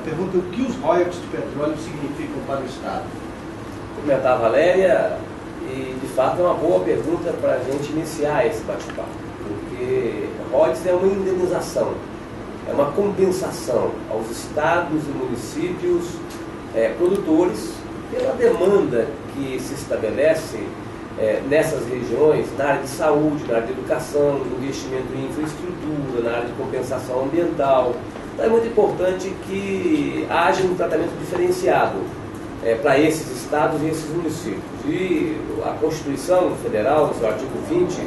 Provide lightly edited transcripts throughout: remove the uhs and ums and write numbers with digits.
pergunta: o que os royalties de petróleo significam para o Estado? Vou comentar a Valéria, e de fato é uma boa pergunta para a gente iniciar esse bate-papo, porque royalties é uma indenização, é uma compensação aos estados e municípios produtores pela demanda que se estabelece nessas regiões, na área de saúde, na área de educação, investimento em infraestrutura, na área de compensação ambiental. Então é muito importante que haja um tratamento diferenciado para esses estados e esses municípios. E a Constituição Federal, no seu artigo 20,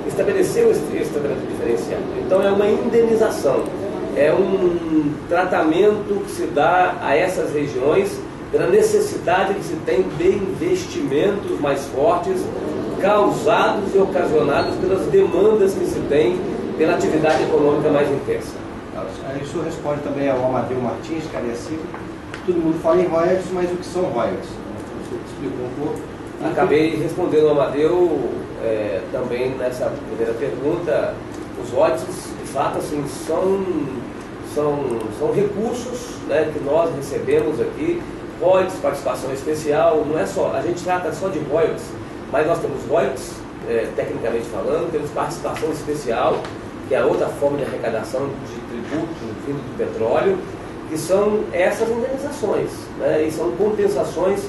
estabeleceu esse tratamento diferenciado. Então é uma indenização, é um tratamento que se dá a essas regiões pela necessidade que se tem de investimentos mais fortes, causados e ocasionados pelas demandas que se tem pela atividade econômica mais intensa. Aí o senhor responde também ao Amadeu Martins, Cariacica. Todo mundo fala em royalties, mas o que são royalties? O senhor explicou um pouco. Acabei respondendo ao Amadeu também nessa primeira pergunta. Os royalties, de fato, assim, são recursos, né, que nós recebemos aqui. Royalties, participação especial, não é só, a gente trata só de royalties, mas nós temos royalties, tecnicamente falando, temos participação especial, que é outra forma de arrecadação de tributo vindo do petróleo, que são essas indenizações, né, e são compensações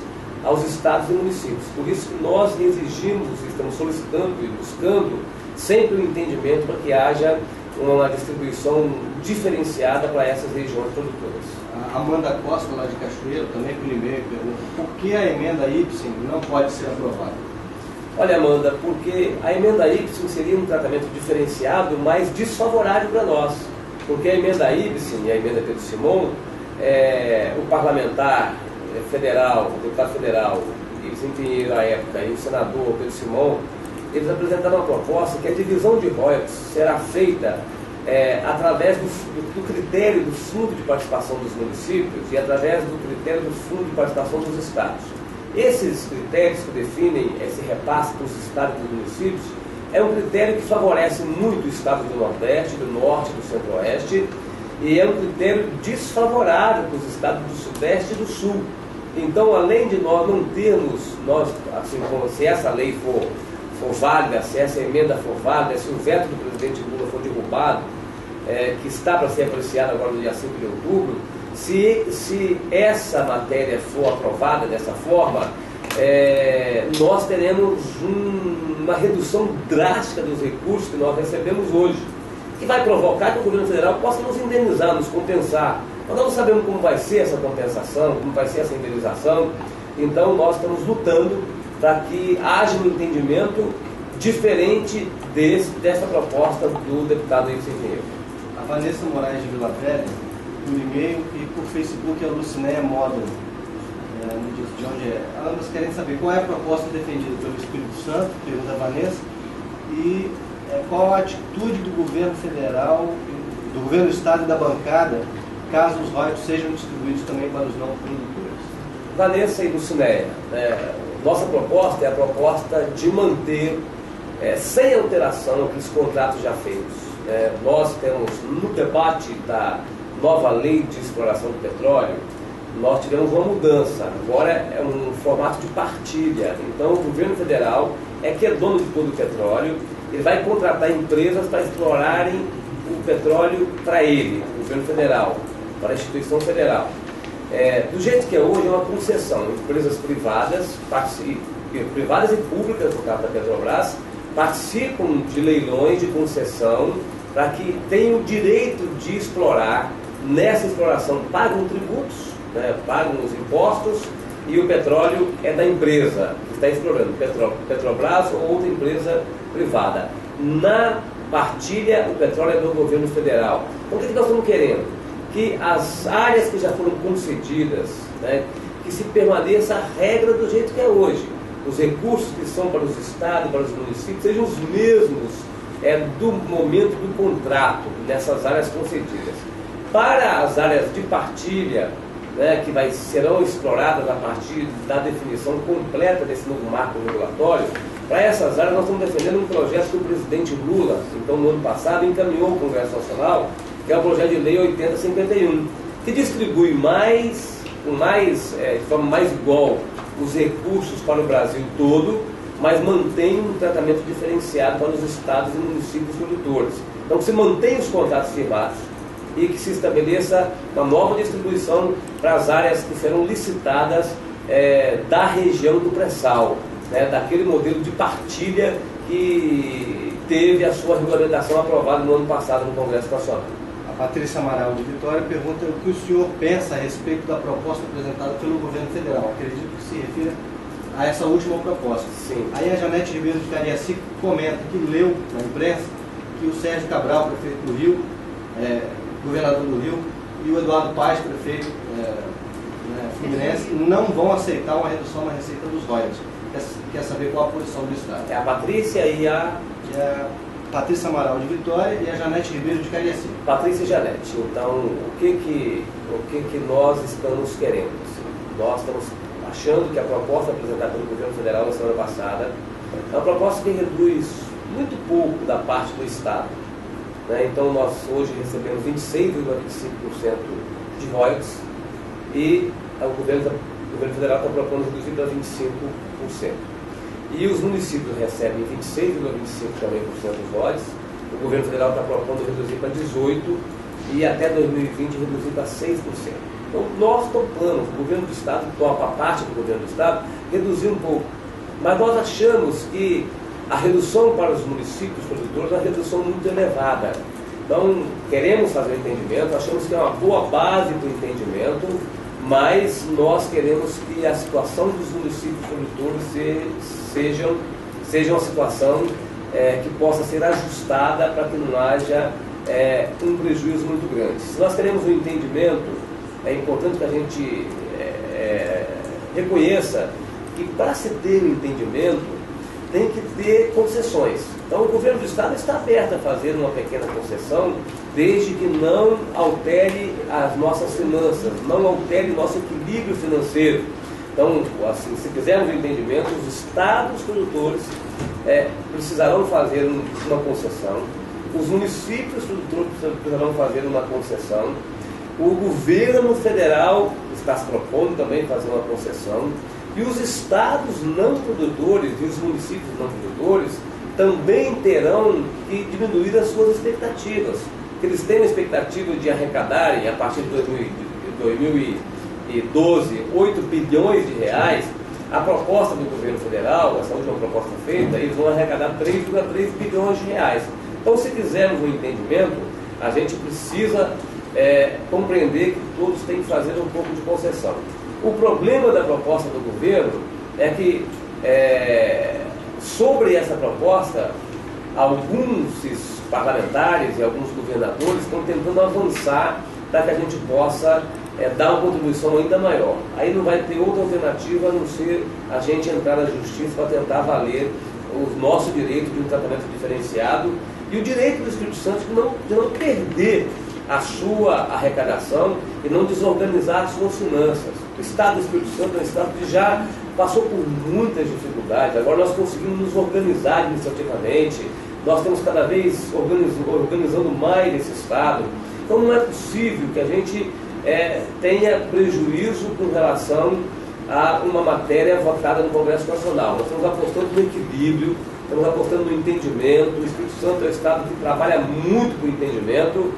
aos estados e municípios. Por isso que nós exigimos, estamos solicitando e buscando sempre o entendimento para que haja uma distribuição diferenciada para essas regiões produtoras. A Amanda Costa, lá de Cachoeiro, também por e-mail, pergunta: por que a emenda Y não pode ser aprovada? Olha, Amanda, porque a emenda Y seria um tratamento diferenciado, mas desfavorável para nós. Porque a emenda Y e a emenda Pedro Simon, o parlamentar federal, o deputado federal, Ibsen Pinheiro à época, e o senador Pedro Simon, eles apresentaram uma proposta que a divisão de royalties será feita através do critério do fundo de participação dos municípios e através do critério do fundo de participação dos estados. Esses critérios que definem esse repasse para os estados e dos municípios é um critério que favorece muito o estado do Nordeste, do Norte, do Centro-Oeste, e é um critério desfavorável para os estados do Sudeste e do Sul. Então, além de nós não termos, assim, se essa lei for válida, se essa emenda for válida, se o veto do presidente Lula for derrubado, que está para ser apreciado agora no dia 5 de outubro, se essa matéria for aprovada dessa forma, nós teremos uma redução drástica dos recursos que nós recebemos hoje, que vai provocar que o governo federal possa nos indenizar, nos compensar. Nós não sabemos como vai ser essa compensação, como vai ser essa indenização, então nós estamos lutando para que haja um entendimento diferente dessa proposta do deputado Ibsen Pinheiro. A Vanessa Moraes de Vila Velha, por e-mail, e por Facebook, a Lucinéia Módulo, não diz de onde é. Ambas querem saber qual é a proposta defendida pelo Espírito Santo, pergunta a Vanessa, e qual a atitude do governo federal, do governo do estado e da bancada, caso os royalties sejam distribuídos também para os não produtores. Vanessa e Lucinéia, nossa proposta é a proposta de manter, sem alteração, aqueles contratos já feitos. Nós temos, no debate da nova lei de exploração do petróleo, nós tivemos uma mudança. Agora é um formato de partilha. Então, o governo federal que é dono de todo o petróleo, ele vai contratar empresas para explorarem o petróleo para ele, o governo federal, para a instituição federal. Do jeito que é hoje, é uma concessão. Empresas privadas e públicas, no caso da Petrobras, participam de leilões de concessão para que tenham o direito de explorar. Nessa exploração pagam tributos, pagam os impostos, e o petróleo é da empresa que está explorando, Petrobras ou outra empresa privada. Na partilha, o petróleo é do governo federal. Então, o que nós estamos querendo? Que as áreas que já foram concedidas, que se permaneça a regra do jeito que é hoje. Os recursos que são para os estados, para os municípios, sejam os mesmos do momento do contrato, nessas áreas concedidas. Para as áreas de partilha, que serão exploradas a partir da definição completa desse novo marco regulatório, para essas áreas nós estamos defendendo um projeto que o presidente Lula, então no ano passado, encaminhou ao Congresso Nacional, que é o projeto de lei 8051, que distribui de forma mais igual os recursos para o Brasil todo, mas mantém um tratamento diferenciado para os estados e municípios produtores. Então, que se mantém os contratos firmados e que se estabeleça uma nova distribuição para as áreas que serão licitadas da região do pré-sal, né, daquele modelo de partilha que teve a sua regulamentação aprovada no ano passado no Congresso Nacional. A Patrícia Amaral de Vitória pergunta o que o senhor pensa a respeito da proposta apresentada pelo governo federal. Acredito que se refira a essa última proposta. Sim. Aí a Janete Ribeiro de Cariacica comenta que leu na imprensa que o Sérgio Cabral, prefeito do Rio, governador do Rio, e o Eduardo Paes, prefeito fluminense, não vão aceitar uma redução na receita dos royalties. Quer saber qual a posição do Estado? É a Patrícia e a... Patrícia Amaral de Vitória e a Janete Ribeiro de Cariacica. Patrícia e Janete, então, o que nós estamos querendo? Nós estamos achando que a proposta apresentada pelo governo federal na semana passada é uma proposta que reduz muito pouco da parte do Estado, né? Então, nós hoje recebemos 26,25% de royalties e o governo federal está propondo reduzir para 25%. E os municípios recebem 26,25% também dos royalties. O governo federal está propondo reduzir para 18% e até 2020 reduzir para 6%. Então nós topamos, o governo do Estado topa, a parte do governo do Estado, reduzir um pouco. Mas nós achamos que a redução para os municípios produtores é uma redução muito elevada. Então queremos fazer o entendimento, achamos que é uma boa base para o entendimento, mas nós queremos que a situação dos municípios produtores seja uma situação que possa ser ajustada para que não haja um prejuízo muito grande. Se nós queremos um entendimento, é importante que a gente reconheça que para se ter um entendimento tem que ter concessões. Então o governo do Estado está aberto a fazer uma pequena concessão, desde que não altere as nossas finanças, não altere nosso equilíbrio financeiro. Então, assim, se fizermos o entendimento, os estados produtores precisarão fazer uma concessão, os municípios produtores precisarão fazer uma concessão, o governo federal está se propondo também fazer uma concessão, e os estados não produtores e os municípios não produtores também terão que diminuir as suas expectativas. Eles têm a expectativa de arrecadarem, a partir de 2012, 8 bilhões de reais. A proposta do governo federal, essa última proposta feita, eles vão arrecadar 3,3 bilhões de reais. Então, se quisermos um entendimento, a gente precisa compreender que todos têm que fazer um pouco de concessão. O problema da proposta do governo é que, sobre essa proposta, alguns parlamentares e alguns governadores estão tentando avançar para que a gente possa dar uma contribuição ainda maior. Aí não vai ter outra alternativa a não ser a gente entrar na justiça para tentar valer o nosso direito de um tratamento diferenciado e o direito do Espírito Santo de não perder a sua arrecadação e não desorganizar as suas finanças. O Estado do Espírito Santo é um Estado que já passou por muitas dificuldades, agora nós conseguimos nos organizar administrativamente, nós estamos cada vez organizando mais esse Estado. Então não é possível que a gente tenha prejuízo com relação a uma matéria votada no Congresso Nacional. Nós estamos apostando no equilíbrio, estamos apostando no entendimento. O Espírito Santo é um Estado que trabalha muito com o entendimento,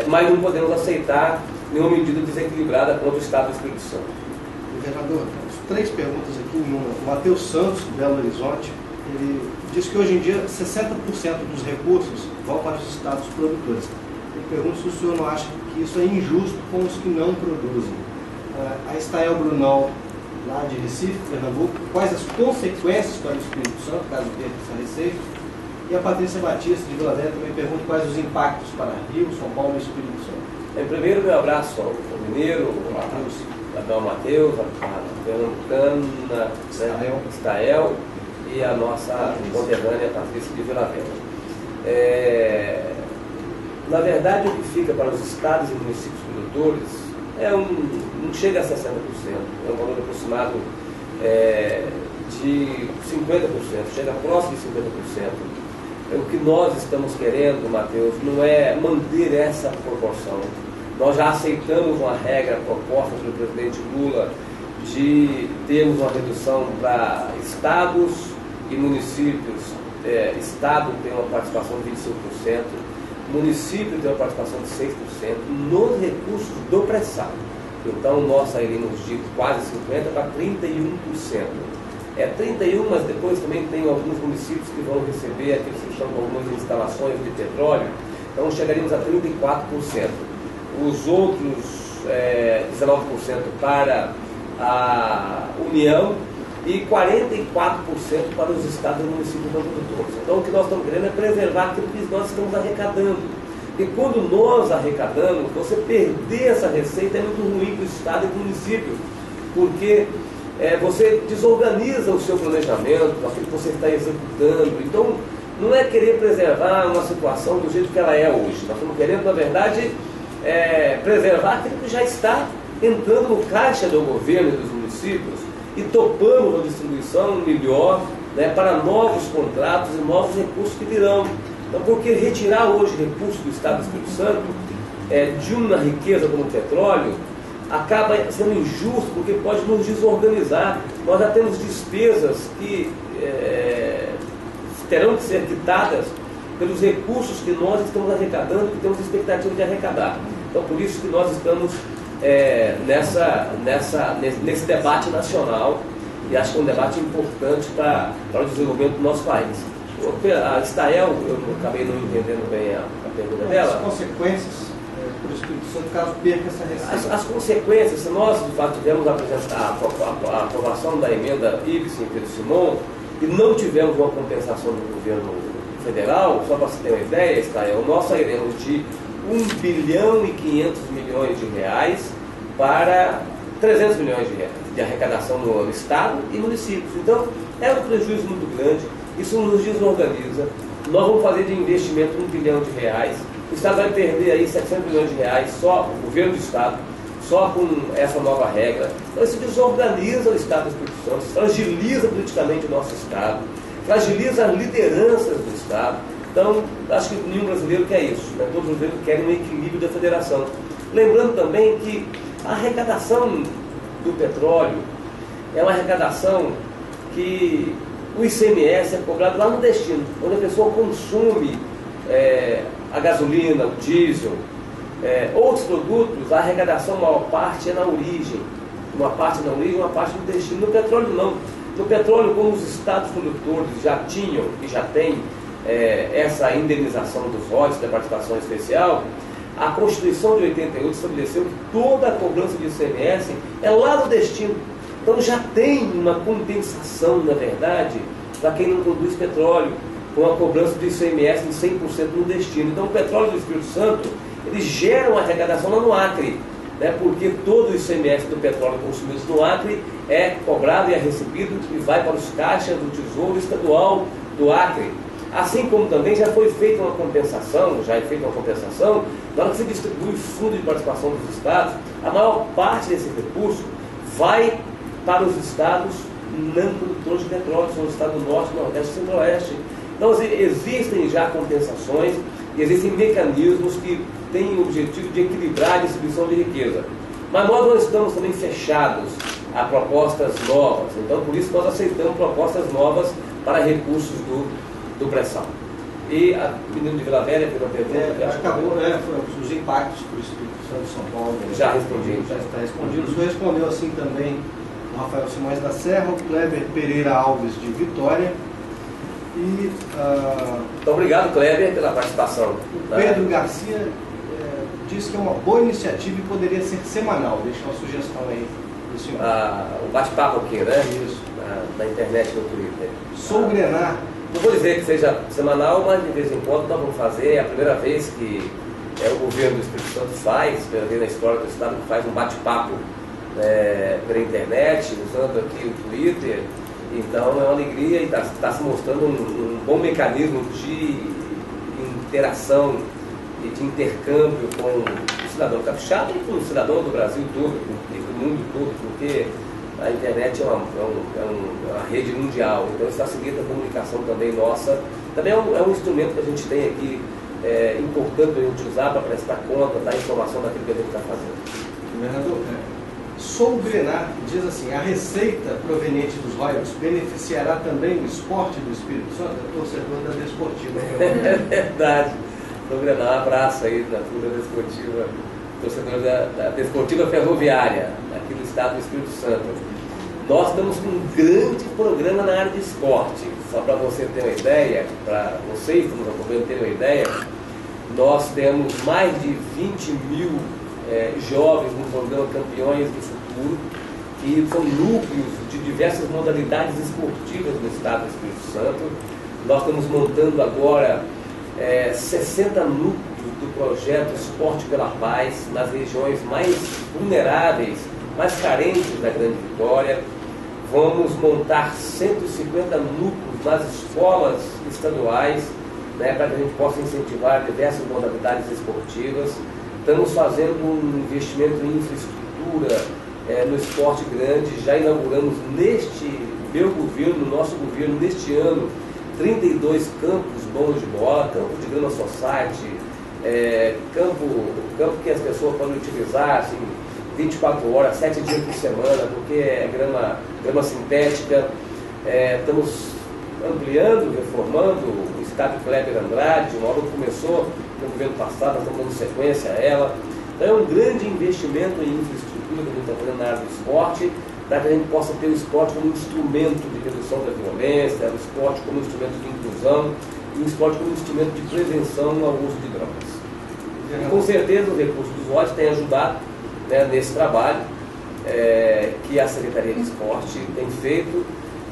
mas não podemos aceitar nenhuma medida desequilibrada contra o Estado do Espírito Santo. Governador, temos 3 perguntas aqui em uma. O Matheus Santos, de Belo Horizonte, ele diz que hoje em dia 60% dos recursos vão para os estados produtores. Ele pergunta se o senhor não acha que isso é injusto com os que não produzem. A Estael Brunão, lá de Recife, Pernambuco, quais as consequências para o Espírito Santo, caso perca essa receita? E a Patrícia Batista, de Vila Velha, também pergunta quais os impactos para Rio, São Paulo e Espírito Santo. Em primeiro, meu abraço ao mineiro, ao Matheus, a pernambucana, Estael e a nossa conterrânea Patrícia de Vila Velha. Na verdade, o que fica para os estados e municípios produtores não chega a 60%, é um valor aproximado de 50%, chega próximo de 50%. O que nós estamos querendo, Matheus, não é manter essa proporção. Nós já aceitamos uma regra proposta pelo presidente Lula de termos uma redução para estados e municípios. Estado tem uma participação de 25%, município tem uma participação de 6% nos recursos do pré-sal. Então nós sairemos de quase 50% para 31%. 31%, mas depois também tem alguns municípios que vão receber aqueles que estão com algumas instalações de petróleo, então chegaríamos a 34%. Os outros 19% para a União e 44% para os estados e municípios não produtores. Então o que nós estamos querendo é preservar aquilo que nós estamos arrecadando. E quando nós arrecadamos, você perder essa receita é muito ruim para o estado e para o município, porque você desorganiza o seu planejamento, aquilo que você está executando. Então não é querer preservar uma situação do jeito que ela é hoje. Nós estamos querendo, na verdade, preservar aquilo que já está entrando no caixa do governo e dos municípios e topando uma distribuição melhor, né, para novos contratos e novos recursos que virão. Então, porque retirar hoje recursos do Estado do Espírito Santo de uma riqueza como o petróleo acaba sendo injusto, porque pode nos desorganizar. Nós já temos despesas que terão que ser quitadas pelos recursos que nós estamos arrecadando, que temos expectativa de arrecadar. Então, por isso que nós estamos nesse debate nacional, e acho que é um debate importante para o desenvolvimento do nosso país. A Estael, eu acabei não entendendo bem a pergunta dela. As consequências para o Espírito Santo caso perca essa receita? As consequências, se nós de fato tivermos a aprovação da emenda Ibsen e Pedro Simon e não tivermos uma compensação do governo federal, só para você ter uma ideia, Estael, nós sairemos de 1 bilhão e 500 milhões de reais para 300 milhões de reais de arrecadação no Estado e municípios. Então, é um prejuízo muito grande, isso nos desorganiza. Nós vamos fazer de investimento 1 bilhão de reais, o Estado vai perder aí 700 milhões de reais, só o governo do Estado, só com essa nova regra. Então, isso desorganiza o Estado do Espírito Santo, fragiliza politicamente o nosso Estado, fragiliza as lideranças do Estado. Então, acho que nenhum brasileiro quer isso, né? Todos os brasileiros querem um equilíbrio da federação. Lembrando também que a arrecadação do petróleo é uma arrecadação que o ICMS é cobrado lá no destino, onde a pessoa consome a gasolina, o diesel, outros produtos. A arrecadação, a maior parte é na origem, uma parte na origem, uma parte no destino. No petróleo não. No petróleo, como os estados produtores já tinham e já têm essa indenização dos royalties da participação especial, a Constituição de 88 estabeleceu que toda a cobrança de ICMS é lá no destino. Então já tem uma compensação, na verdade, para quem não produz petróleo, com a cobrança de ICMS de 100% no destino. Então o petróleo do Espírito Santo, ele gera uma arrecadação lá no Acre, né, porque todo o ICMS do petróleo consumido no Acre é cobrado e é recebido e vai para os caixas do Tesouro Estadual do Acre. Assim como também já foi feita uma compensação, na hora que se distribui o fundo de participação dos estados, a maior parte desse recurso vai para os estados não produtores de petróleo, são os estados do Norte, Nordeste e Centro-Oeste. Então existem já compensações e existem mecanismos que têm o objetivo de equilibrar a distribuição de riqueza. Mas nós não estamos também fechados a propostas novas, então por isso nós aceitamos propostas novas para recursos do pré-sal. E a menina de Vila Velha fez uma pergunta. Acabou, os impactos para o Espírito Santo de São Paulo. Já respondi. Já está respondido. O senhor respondeu assim também o Rafael Simões da Serra, o Kleber Pereira Alves de Vitória. E Muito obrigado, Kleber, pela participação. O Pedro Garcia disse que é uma boa iniciativa e poderia ser semanal. Deixa uma sugestão aí do senhor. O bate-papo aqui, né? Isso. Na internet, no Twitter. Sou Grenar. Não vou dizer que seja semanal, mas de vez em quando nós vamos fazer. É a primeira vez que o governo do Espírito Santo faz, primeira vez na história do Estado, que faz um bate-papo pela internet, usando aqui o Twitter. Então é uma alegria e está se mostrando um bom mecanismo de interação e de intercâmbio com o cidadão capixaba e com o cidadão do Brasil todo e do mundo todo, porque a internet é uma rede mundial, então está seguindo a comunicação também nossa. Também é um instrumento que a gente tem aqui importante para a gente usar para prestar conta da informação daquilo que a gente está fazendo. Governador, Sou Grenar diz assim: a receita proveniente dos royalties beneficiará também o esporte do Espírito Santo? É torcedor da Desportiva. É verdade. Sou Grenar, um abraço aí da turma desportiva, torcedor da Desportiva Ferroviária, aqui do estado do Espírito Santo. Nós estamos com um grande programa na área de esporte. Só para você ter uma ideia, para vocês que estão acompanhando terem uma ideia, nós temos mais de 20 mil jovens no programa Campeões do Futuro, que são núcleos de diversas modalidades esportivas no estado do Espírito Santo. Nós estamos montando agora 60 núcleos do projeto Esporte pela Paz nas regiões mais vulneráveis, mais carentes da Grande Vitória. Vamos montar 150 núcleos nas escolas estaduais, para que a gente possa incentivar diversas modalidades esportivas. Estamos fazendo um investimento em infraestrutura no esporte grande. Já inauguramos neste meu governo, no nosso governo, neste ano, 32 campos bons de bola, campo de grama society, campo que as pessoas podem utilizar assim, 24 horas, 7 dias por semana, porque é grama sintética. Estamos ampliando, reformando o estádio Kleber Andrade, uma obra que começou no governo passado, nós estamos dando sequência a ela. Então é um grande investimento em infraestrutura que a gente está fazendo na área do esporte, para que a gente possa ter o esporte como instrumento de redução da violência, o esporte como instrumento de inclusão e o esporte como instrumento de prevenção ao uso de drogas. E, com certeza os recursos dos royalties têm ajudado nesse trabalho que a Secretaria de Esporte tem feito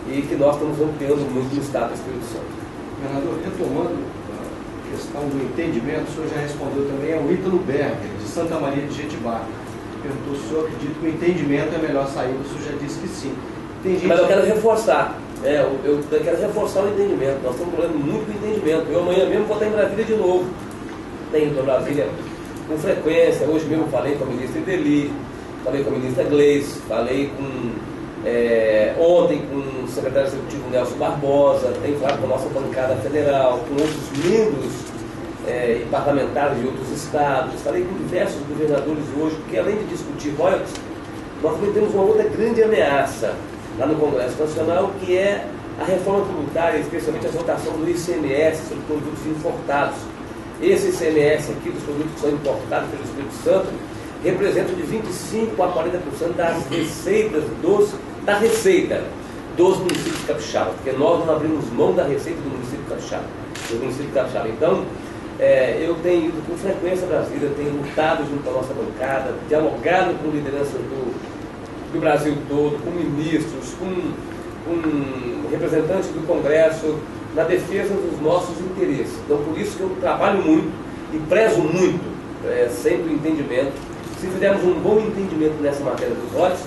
e que nós estamos ampliando muito no estado do Espírito Santo. Governador, retomando a questão do entendimento, o senhor já respondeu também ao Ítalo Berger, de Santa Maria de Jetibá. Perguntou se o senhor acredita que o entendimento é a melhor saída, o senhor já disse que sim. Mas eu quero reforçar, eu quero reforçar o entendimento. Nós estamos falando muito do entendimento. Eu amanhã mesmo vou estar em Brasília de novo. Tenho ido a Brasília com frequência. Hoje mesmo falei com a ministra Ideli, falei com a ministra Gleice, falei ontem com o secretário executivo Nelson Barbosa, tenho falado com a nossa bancada federal, com outros membros e parlamentares de outros estados, falei com diversos governadores hoje, porque além de discutir royalties, nós também temos uma outra grande ameaça lá no Congresso Nacional, que é a reforma tributária, especialmente a votação do ICMS sobre produtos importados. Esse ICMS aqui dos produtos que são importados pelo Espírito Santo representa de 25% a 40% das receitas da receita dos municípios capixabas, porque nós não abrimos mão da receita do município capixaba. Então, eu tenho ido com frequência a Brasília, tenho lutado junto à nossa bancada, dialogado com lideranças do Brasil todo, com ministros, com representantes do Congresso, na defesa dos nossos interesses. Então, por isso que eu trabalho muito e prezo muito sempre o entendimento. Se fizermos um bom entendimento nessa matéria dos royalties,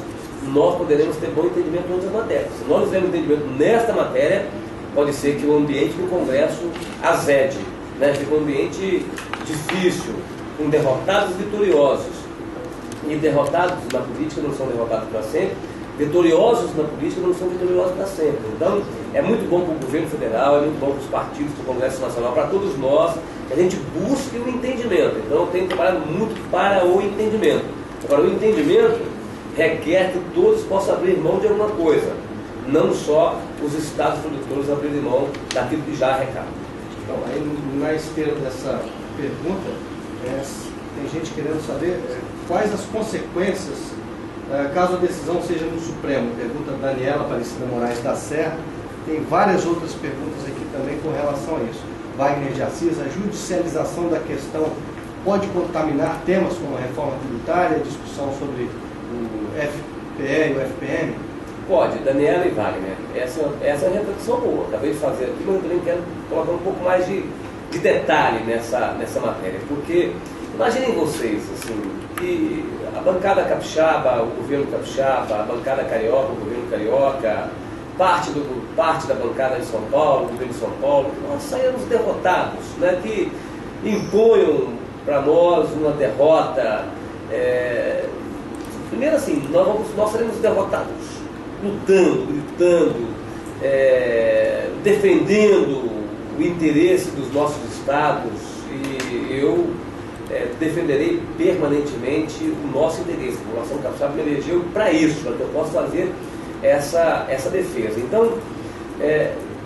nós poderemos ter bom entendimento em outras matérias. Se nós não tivermos entendimento nesta matéria, pode ser que o ambiente do Congresso azede, fica um ambiente difícil, com derrotados vitoriosos. E derrotados na política não são derrotados para sempre, vitoriosos na política não são vitoriosos para sempre. Então, é muito bom para o governo federal, é muito bom para os partidos, para o Congresso Nacional, para todos nós, que a gente busque o entendimento. Então, eu tenho trabalhado muito para o entendimento. Agora, o entendimento requer que todos possam abrir mão de alguma coisa, não só os estados produtores abrirem mão daquilo que já arrecadam. Então, aí, na esteira dessa pergunta, tem gente querendo saber quais as consequências caso a decisão seja no Supremo. Pergunta Daniela Aparecida Moraes da Serra. Tem várias outras perguntas aqui também com relação a isso. Wagner de Assis: a judicialização da questão pode contaminar temas como a reforma tributária, a discussão sobre o FPE e o FPM? Pode, Daniela e Wagner. Essa é uma reflexão boa, acabei de fazer aqui, mas eu também quero colocar um pouco mais de detalhe nessa matéria, porque imaginem vocês, assim, que a bancada capixaba, o governo capixaba, a bancada carioca, o governo carioca, parte da bancada de São Paulo, o governo de São Paulo, nós saímos derrotados, que imponham para nós uma derrota. Primeiro assim, nós seremos derrotados, lutando, gritando, defendendo o interesse dos nossos estados e eu defenderei permanentemente o nosso interesse. A população capixaba me elegeu para isso, para que eu possa fazer essa defesa. Então,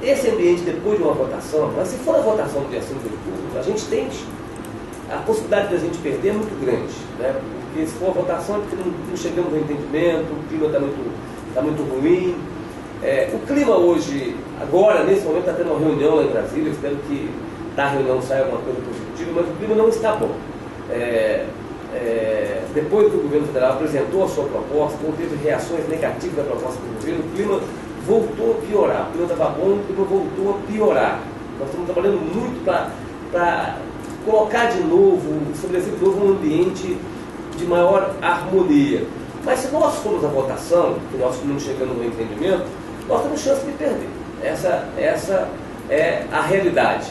esse ambiente, depois de uma votação, mas se for a votação do dia 5 de outubro, a gente tem a possibilidade de a gente perder é muito grande, né? Porque se for a votação é porque não chegamos ao entendimento, o clima está muito ruim. O clima hoje, agora, nesse momento, está tendo uma reunião lá em Brasília, eu espero que da reunião saia alguma coisa positiva, mas o clima não está bom. Depois que o governo federal apresentou a sua proposta, não teve reações negativas da proposta do governo, o clima voltou a piorar. O clima estava bom, o clima voltou a piorar. Nós estamos trabalhando muito para colocar de novo, estabelecer de novo um ambiente de maior harmonia. Mas se nós formos à votação, que nós não chegamos no entendimento, nós temos chance de perder. Essa é a realidade.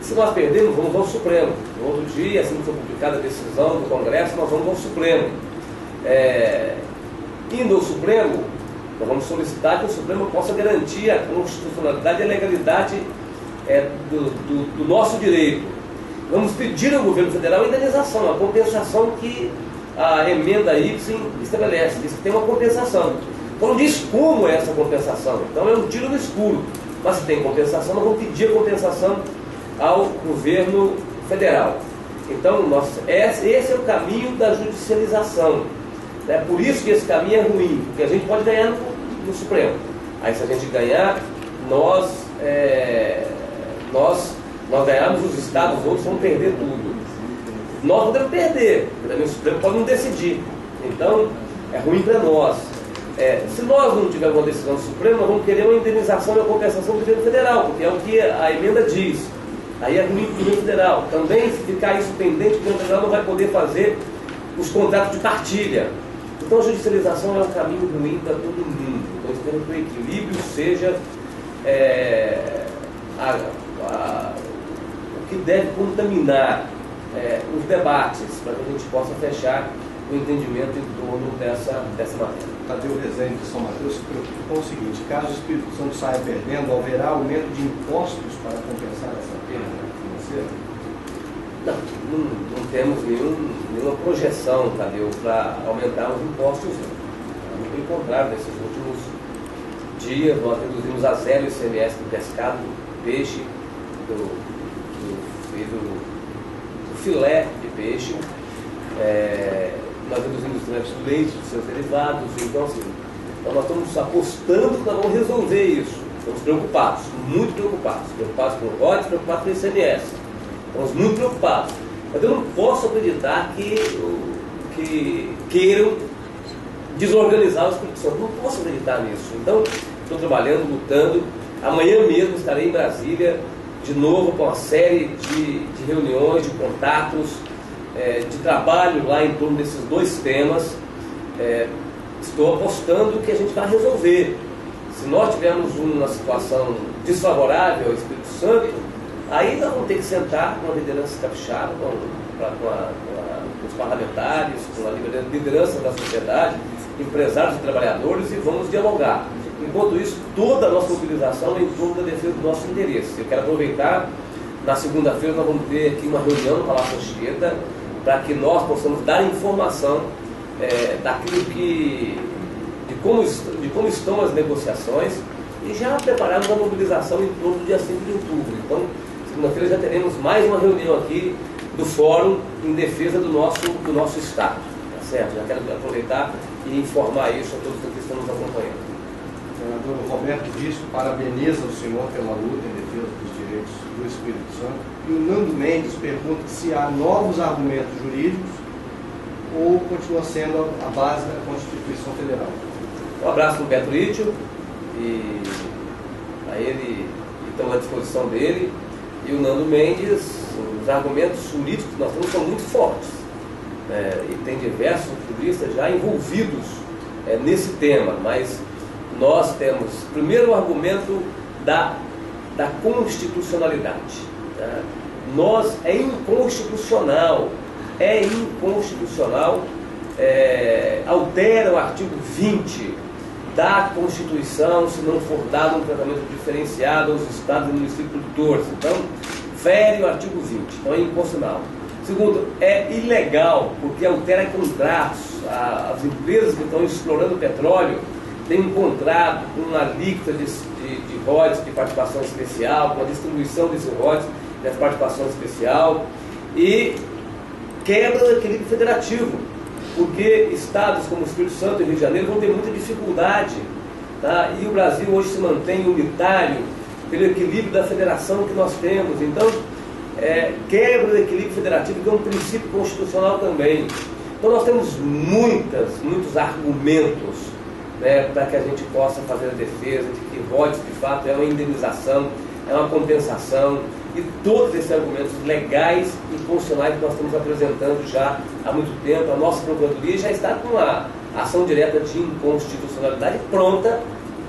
Se nós perdermos, vamos ao Supremo. No outro dia, assim que for publicada a decisão do Congresso, nós vamos ao Supremo. Indo ao Supremo, nós vamos solicitar que o Supremo possa garantir a constitucionalidade e a legalidade do nosso direito. Vamos pedir ao governo federal a indenização, a compensação que a emenda Y estabelece. Diz que tem uma compensação. Então não diz como é essa compensação. Então é um tiro no escuro. Mas se tem compensação, nós vamos pedir a compensação ao governo federal. Então, esse é o caminho da judicialização. Por isso que esse caminho é ruim, porque a gente pode ganhar no Supremo. Aí se a gente ganhar, nós ganharmos, os estados, os outros vão perder tudo. Nós podemos perder, porque também o Supremo pode não decidir. Então, é ruim para nós. Se nós não tivermos uma decisão do Supremo, nós vamos querer uma indenização e uma compensação do governo federal, porque é o que a emenda diz. Aí é ruim para o governo federal. Também, se ficar isso pendente, o governo federal não vai poder fazer os contratos de partilha. Então, a judicialização é um caminho ruim para todo mundo. Então, esperamos que o equilíbrio seja o que deve contaminar os debates, para que a gente possa fechar o entendimento em torno dessa matéria. Tadeu Rezende de São Mateus se preocupa com o seguinte: caso o Espírito Santo saia perdendo, haverá aumento de impostos para compensar essa perda financeira? Não temos nenhuma projeção, Tadeu, para aumentar os impostos. Pelo contrário, nesses últimos dias nós reduzimos a zero o ICMS do pescado, do peixe, do filé de peixe. Nós reduzimos o leite, os seus derivados. Então, assim, nós estamos apostando que nós vamos resolver isso. Estamos preocupados, muito preocupados. Preocupados com o ROD, preocupados com o ICMS. Estamos muito preocupados. Mas eu não posso acreditar que queiram desorganizar o Espírito Santo. Não posso acreditar nisso. Então, estou trabalhando, lutando. Amanhã mesmo estarei em Brasília, de novo, com uma série de reuniões, de contatos, de trabalho lá em torno desses dois temas. Estou apostando que a gente vai resolver. Se nós tivermos uma situação desfavorável ao Espírito Santo, aí nós vamos ter que sentar com a liderança capixaba, com os parlamentares, com a liderança da sociedade, empresários e trabalhadores, e vamos dialogar. Enquanto isso, toda a nossa mobilização é em torno da defesa do nosso interesse. Eu quero aproveitar, na segunda-feira nós vamos ter aqui uma reunião no Palácio Anchieta, para que nós possamos dar informação daquilo de como estão as negociações, e já prepararmos a mobilização em torno do dia 5 de outubro. Então, segunda-feira já teremos mais uma reunião aqui do Fórum em defesa do nosso Estado. Tá certo? Já quero aproveitar e informar isso a todos que estão nos acompanhando. O senador Roberto Bispo parabeniza o senhor pela luta em defesa dos direitos do Espírito Santo. E o Nando Mendes pergunta se há novos argumentos jurídicos ou continua sendo a base da Constituição Federal. Um abraço para o Beto Ítio, e a ele estamos à disposição dele. E o Nando Mendes, os argumentos jurídicos que nós temos são muito fortes. E tem diversos juristas já envolvidos nesse tema, mas nós temos, primeiro, o argumento da constitucionalidade. É inconstitucional, altera o artigo 20 da Constituição se não for dado um tratamento diferenciado aos estados e municípios produtores. Então, fere o artigo 20, então é inconstitucional. Segundo, é ilegal, porque altera contratos. As empresas que estão explorando petróleo têm um contrato com uma alíquota de royalties de participação especial, com a distribuição desses royalties de participação especial, e quebra o equilíbrio federativo, porque estados como o Espírito Santo e Rio de Janeiro vão ter muita dificuldade, tá? E o Brasil hoje se mantém unitário pelo equilíbrio da federação que nós temos. Então, quebra o equilíbrio federativo, que é um princípio constitucional também. Então nós temos muitos argumentos, né, para que a gente possa fazer a defesa de que royalties de fato é uma indenização, é uma compensação, e todos esses argumentos legais e constitucionais que nós estamos apresentando já há muito tempo. A nossa Procuradoria já está com a ação direta de inconstitucionalidade pronta,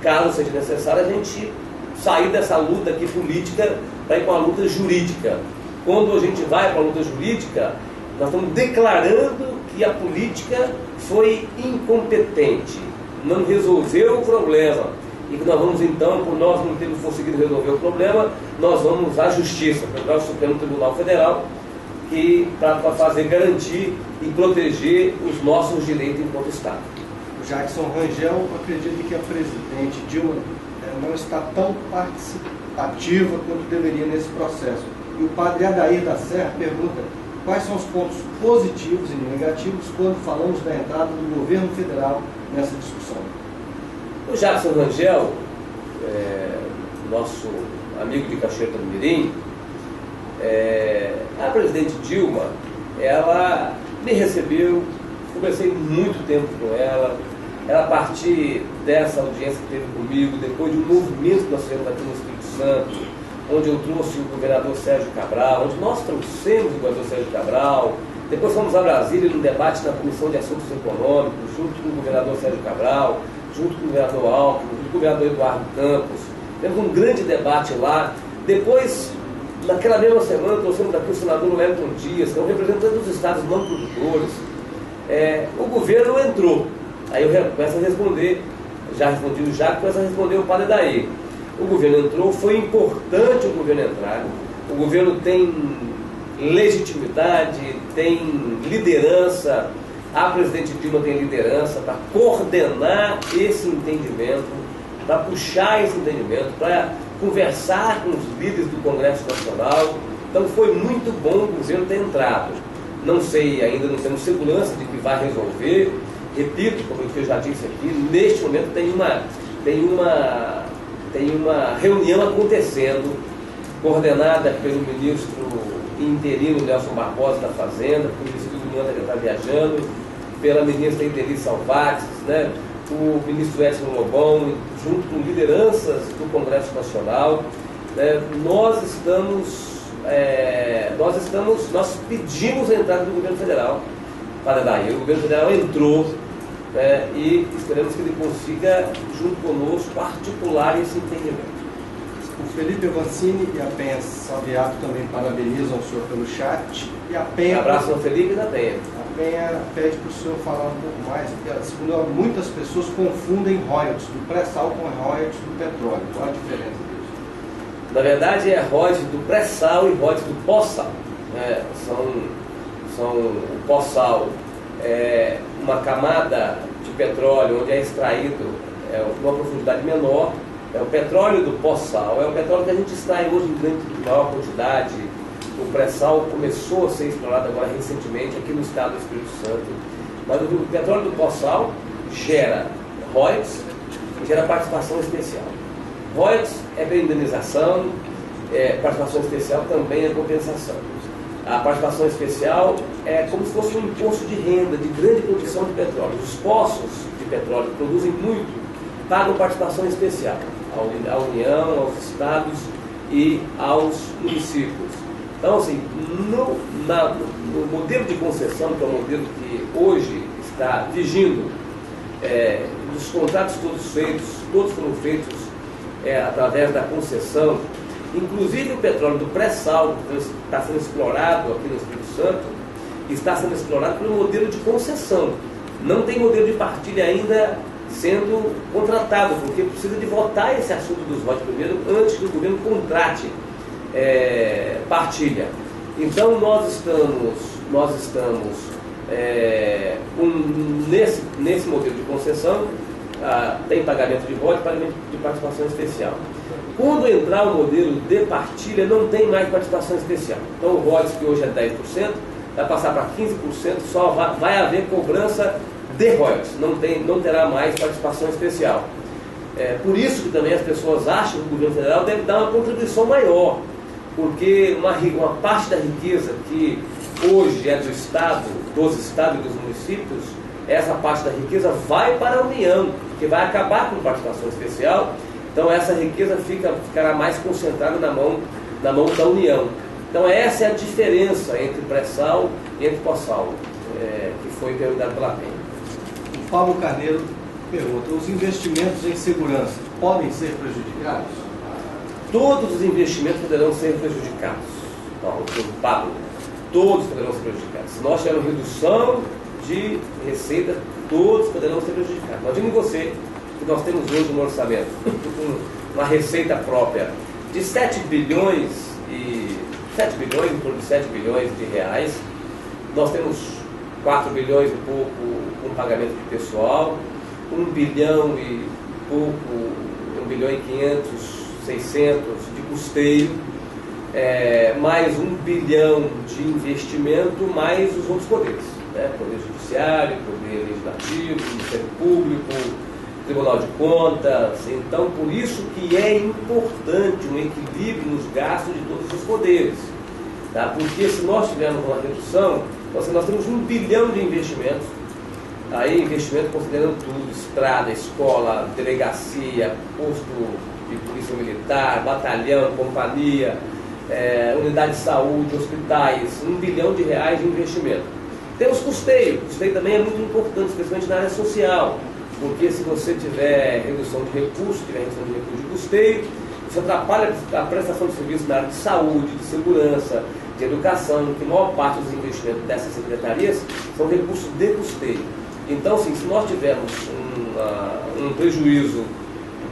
caso seja necessário a gente sair dessa luta aqui política para ir com a luta jurídica. Quando a gente vai para a luta jurídica, nós estamos declarando que a política foi incompetente, não resolveu o problema, e que nós vamos então, por nós não termos conseguido resolver o problema, nós vamos à Justiça, para o Supremo Tribunal Federal, para fazer garantir e proteger os nossos direitos enquanto Estado. O Jackson Rangel acredita que a presidente Dilma não está tão participativa quanto deveria nesse processo. E o padre Adair da Serra pergunta quais são os pontos positivos e negativos quando falamos da entrada do governo federal nessa discussão. O Jackson Rangel, nosso amigo de Cachoeira do Mirim, a presidente Dilma, ela me recebeu, conversei muito tempo com ela. Ela, a partir dessa audiência que teve comigo, depois de um movimento que nós fizemos aqui no Espírito Santo, onde eu trouxe o governador Sérgio Cabral, onde nós trouxemos o governador Sérgio Cabral, depois fomos a Brasília num debate na Comissão de Assuntos Econômicos, junto com o governador Sérgio Cabral, junto com o governador Alckmin, junto com o governador Eduardo Campos. Tivemos um grande debate lá. Depois, naquela mesma semana, trouxemos aqui o senador Wellington Dias, que é um representante dos estados não produtores. O governo entrou. Aí eu começo a responder, já respondi o Jaco, começo a responder o padre Adair. O governo entrou, foi importante o governo entrar. O governo tem legitimidade, tem liderança. A presidente Dilma tem liderança para coordenar esse entendimento, para puxar esse entendimento, para conversar com os líderes do Congresso Nacional. Então foi muito bom o governo ter entrado. Não sei, ainda não temos segurança de que vai resolver. Repito, como eu já disse aqui, neste momento tem uma reunião acontecendo, coordenada pelo ministro interino Nelson Barbosa da Fazenda, pelo ministro do Lula que está viajando, pela ministra Ideli Salvates, né, o ministro Edson Lobão, junto com lideranças do Congresso Nacional. Nós pedimos a entrada do governo federal para daí. O governo federal entrou, e esperamos que ele consiga, junto conosco, articular esse entendimento. O Felipe Avancini e a Penha Salviato também parabenizam o senhor pelo chat. E a Penha... Um abraço ao Felipe e da Penha. A Penha pede para o senhor falar um pouco mais, porque, segundo ela, muitas pessoas confundem royalties do pré-sal com royalties do petróleo. Qual a diferença disso? Na verdade, é royalties do pré-sal e royalties do pós-sal. O pós-sal é uma camada de petróleo onde é extraído uma profundidade menor. É o petróleo do pós-sal, é o petróleo que a gente extrai hoje em maior quantidade. O pré-sal começou a ser explorado agora recentemente aqui no estado do Espírito Santo. Mas o petróleo do pós-sal gera royalties e gera participação especial. Royalties é para indenização, participação especial também é compensação. A participação especial é como se fosse um imposto de renda, de grande produção de petróleo. Os poços de petróleo que produzem muito pagam participação especial à União, aos estados e aos municípios. Então, assim, no modelo de concessão, que é o modelo que hoje está vigindo, os contratos todos foram feitos através da concessão. Inclusive o petróleo do pré-sal, que está sendo explorado aqui no Espírito Santo, está sendo explorado pelo modelo de concessão. Não tem modelo de partilha ainda sendo contratado, porque precisa de votar esse assunto dos royalties primeiro, antes que o governo contrate partilha. Então nós estamos nesse modelo de concessão, tem pagamento de royalties e pagamento de participação especial. Quando entrar o modelo de partilha, não tem mais participação especial. Então o royalties, que hoje é 10%, vai passar para 15%, só vai haver cobrança de royalties, não terá mais participação especial. Por isso que também as pessoas acham que o governo federal deve dar uma contribuição maior, porque uma parte da riqueza que hoje é dos estados e dos municípios, essa parte da riqueza vai para a União, que vai acabar com participação especial. Então essa riqueza ficará mais concentrada na mão da União. Então essa é a diferença entre pré-sal e entre pós-sal, que foi perguntado pela PEN. O Paulo Carneiro pergunta: os investimentos em segurança podem ser prejudicados? Todos os investimentos poderão ser prejudicados. Pablo, todos poderão ser prejudicados. Se nós tivermos redução de receita, todos poderão ser prejudicados. Imagine você que nós temos hoje no orçamento uma receita própria de 7 bilhões, em torno de 7 bilhões de reais. Nós temos 4 bilhões e pouco com pagamento de pessoal, 1 bilhão e pouco, 1 bilhão e 500, 600 de custeio, mais 1 bilhão de investimento, mais os outros poderes, Poder Judiciário, Poder Legislativo, Ministério Público, Tribunal de Contas. Então, por isso que é importante um equilíbrio nos gastos de todos os poderes, porque se nós tivermos uma redução, nós temos 1 bilhão de investimentos, aí investimento considerando tudo: estrada, escola, delegacia, posto de polícia militar, batalhão, companhia, unidade de saúde, hospitais, 1 bilhão de reais de investimento. Temos custeio. Custeio também é muito importante, especialmente na área social, porque se você tiver redução de recursos, de custeio, isso atrapalha a prestação de serviços na área de saúde, de segurança, de educação, que a maior parte dos investimentos dessas secretarias são recursos de custeio. Então, assim, se nós tivermos um prejuízo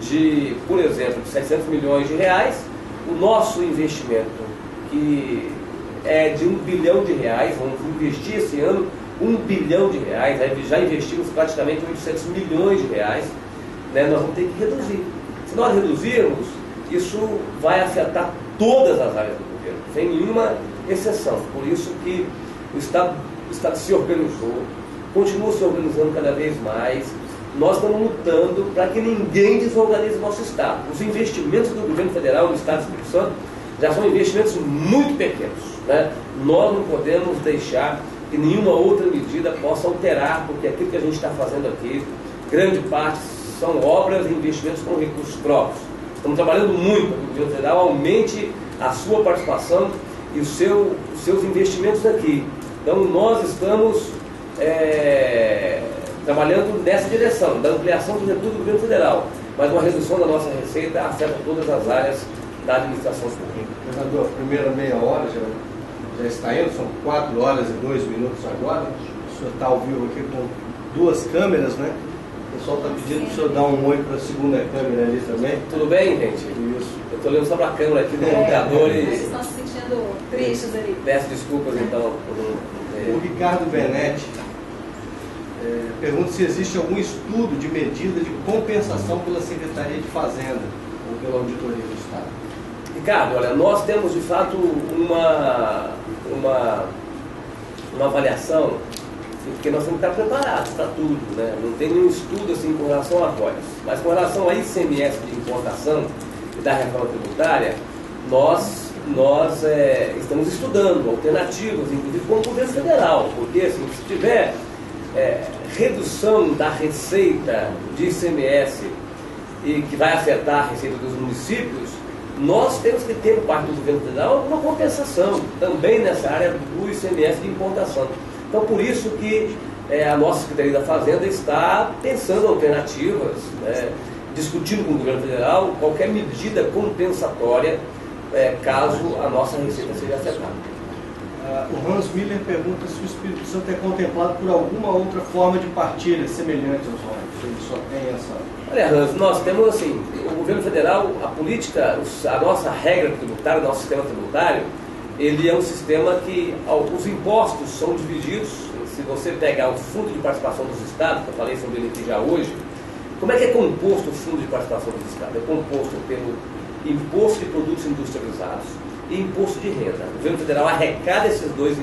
de, por exemplo, de 700 milhões de reais, o nosso investimento, que é de 1 bilhão de reais, vamos investir esse ano 1 bilhão de reais, já investimos praticamente 800 milhões de reais, nós vamos ter que reduzir. Se nós reduzirmos, isso vai afetar todas as áreas do governo, sem nenhuma exceção. Por isso que o Estado se organizou, continua se organizando cada vez mais. Nós estamos lutando para que ninguém desorganize o nosso Estado. Os investimentos do governo federal no Estado do Espírito Santo já são investimentos muito pequenos, Nós não podemos deixar que nenhuma outra medida possa alterar, porque aquilo que a gente está fazendo aqui, grande parte são obras e investimentos com recursos próprios. Estamos trabalhando muito para que o governo federal aumente a sua participação e os seus investimentos aqui. Então nós estamos trabalhando nessa direção, da ampliação dos recursos do governo federal, mas uma redução da nossa receita afeta todas as áreas da administração pública. Governador, a primeira meia hora já está indo, são 4 horas e 2 minutos agora. O senhor está ao vivo aqui com 2 câmeras, O pessoal está pedindo para o senhor dar um oi para a segunda câmera ali também. Tudo bem, gente? Isso. Eu estou olhando só para a câmera aqui do computador e... Eles estão se sentindo tristes ali. Peço desculpas, então. O Ricardo Benetti pergunta se existe algum estudo de medida de compensação pela Secretaria de Fazenda ou pela Auditoria do Estado. Ricardo, olha, nós temos de fato uma avaliação, porque nós temos que estar preparados para tudo, Não tem nenhum estudo assim com relação a royalties, mas com relação a ICMS de importação e da reforma tributária, nós estamos estudando alternativas, inclusive com o governo federal, porque assim, se tiver redução da receita de ICMS e que vai afetar a receita dos municípios, nós temos que ter, por parte do governo federal, uma compensação também nessa área do ICMS de importação. Então, por isso que a nossa Secretaria da Fazenda está pensando alternativas, discutindo com o governo federal qualquer medida compensatória caso a nossa receita seja afetada. O Hans Miller pergunta se o Espírito Santo é contemplado por alguma outra forma de partilha semelhante aos royalties. Ele só tem essa... Olha, Hans, nós temos assim, o governo federal, a política, a nossa regra tributária, o nosso sistema tributário, ele é um sistema que os impostos são divididos. Se você pegar o fundo de participação dos estados, que eu falei sobre ele aqui já hoje, como é que é composto o fundo de participação dos estados? É composto pelo imposto de produtos industrializados e imposto de renda. O governo federal arrecada esses dois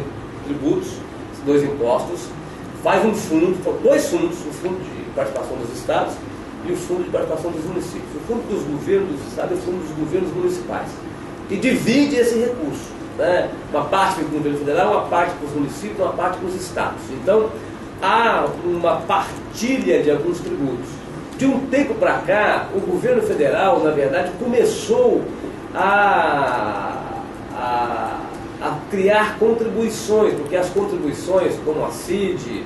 tributos, esses dois impostos, faz um fundo, dois fundos, o fundo de participação dos estados e o fundo de participação dos municípios. O fundo dos governos dos estados e o fundo dos governos municipais. E divide esse recurso. Né? Uma parte para o governo federal, uma parte para os municípios, uma parte para os estados. Então, há uma partilha de alguns tributos. De um tempo para cá, o governo federal, na verdade, começou a criar contribuições, porque as contribuições, como a CID,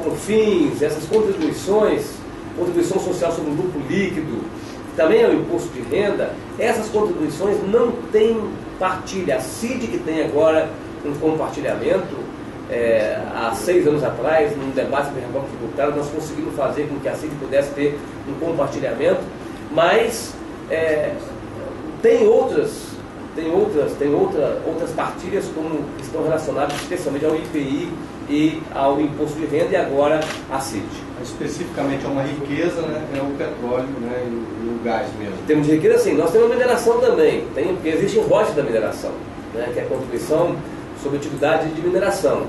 CONFINS, essas contribuições, contribuição social sobre o lucro líquido, também é o imposto de renda, essas contribuições não têm partilha. A CID, que tem agora um compartilhamento, há 6 anos atrás, num debate sobre reforma tributária, nós conseguimos fazer com que a CID pudesse ter um compartilhamento, mas tem outras partilhas como estão relacionadas especialmente ao IPI e ao imposto de renda e agora a CID. Especificamente é uma riqueza, né? É o petróleo, né? E o gás mesmo. Temos de riqueza, sim. Nós temos a mineração também. Porque existe royalties da mineração, né? Que é a contribuição sobre atividade de mineração.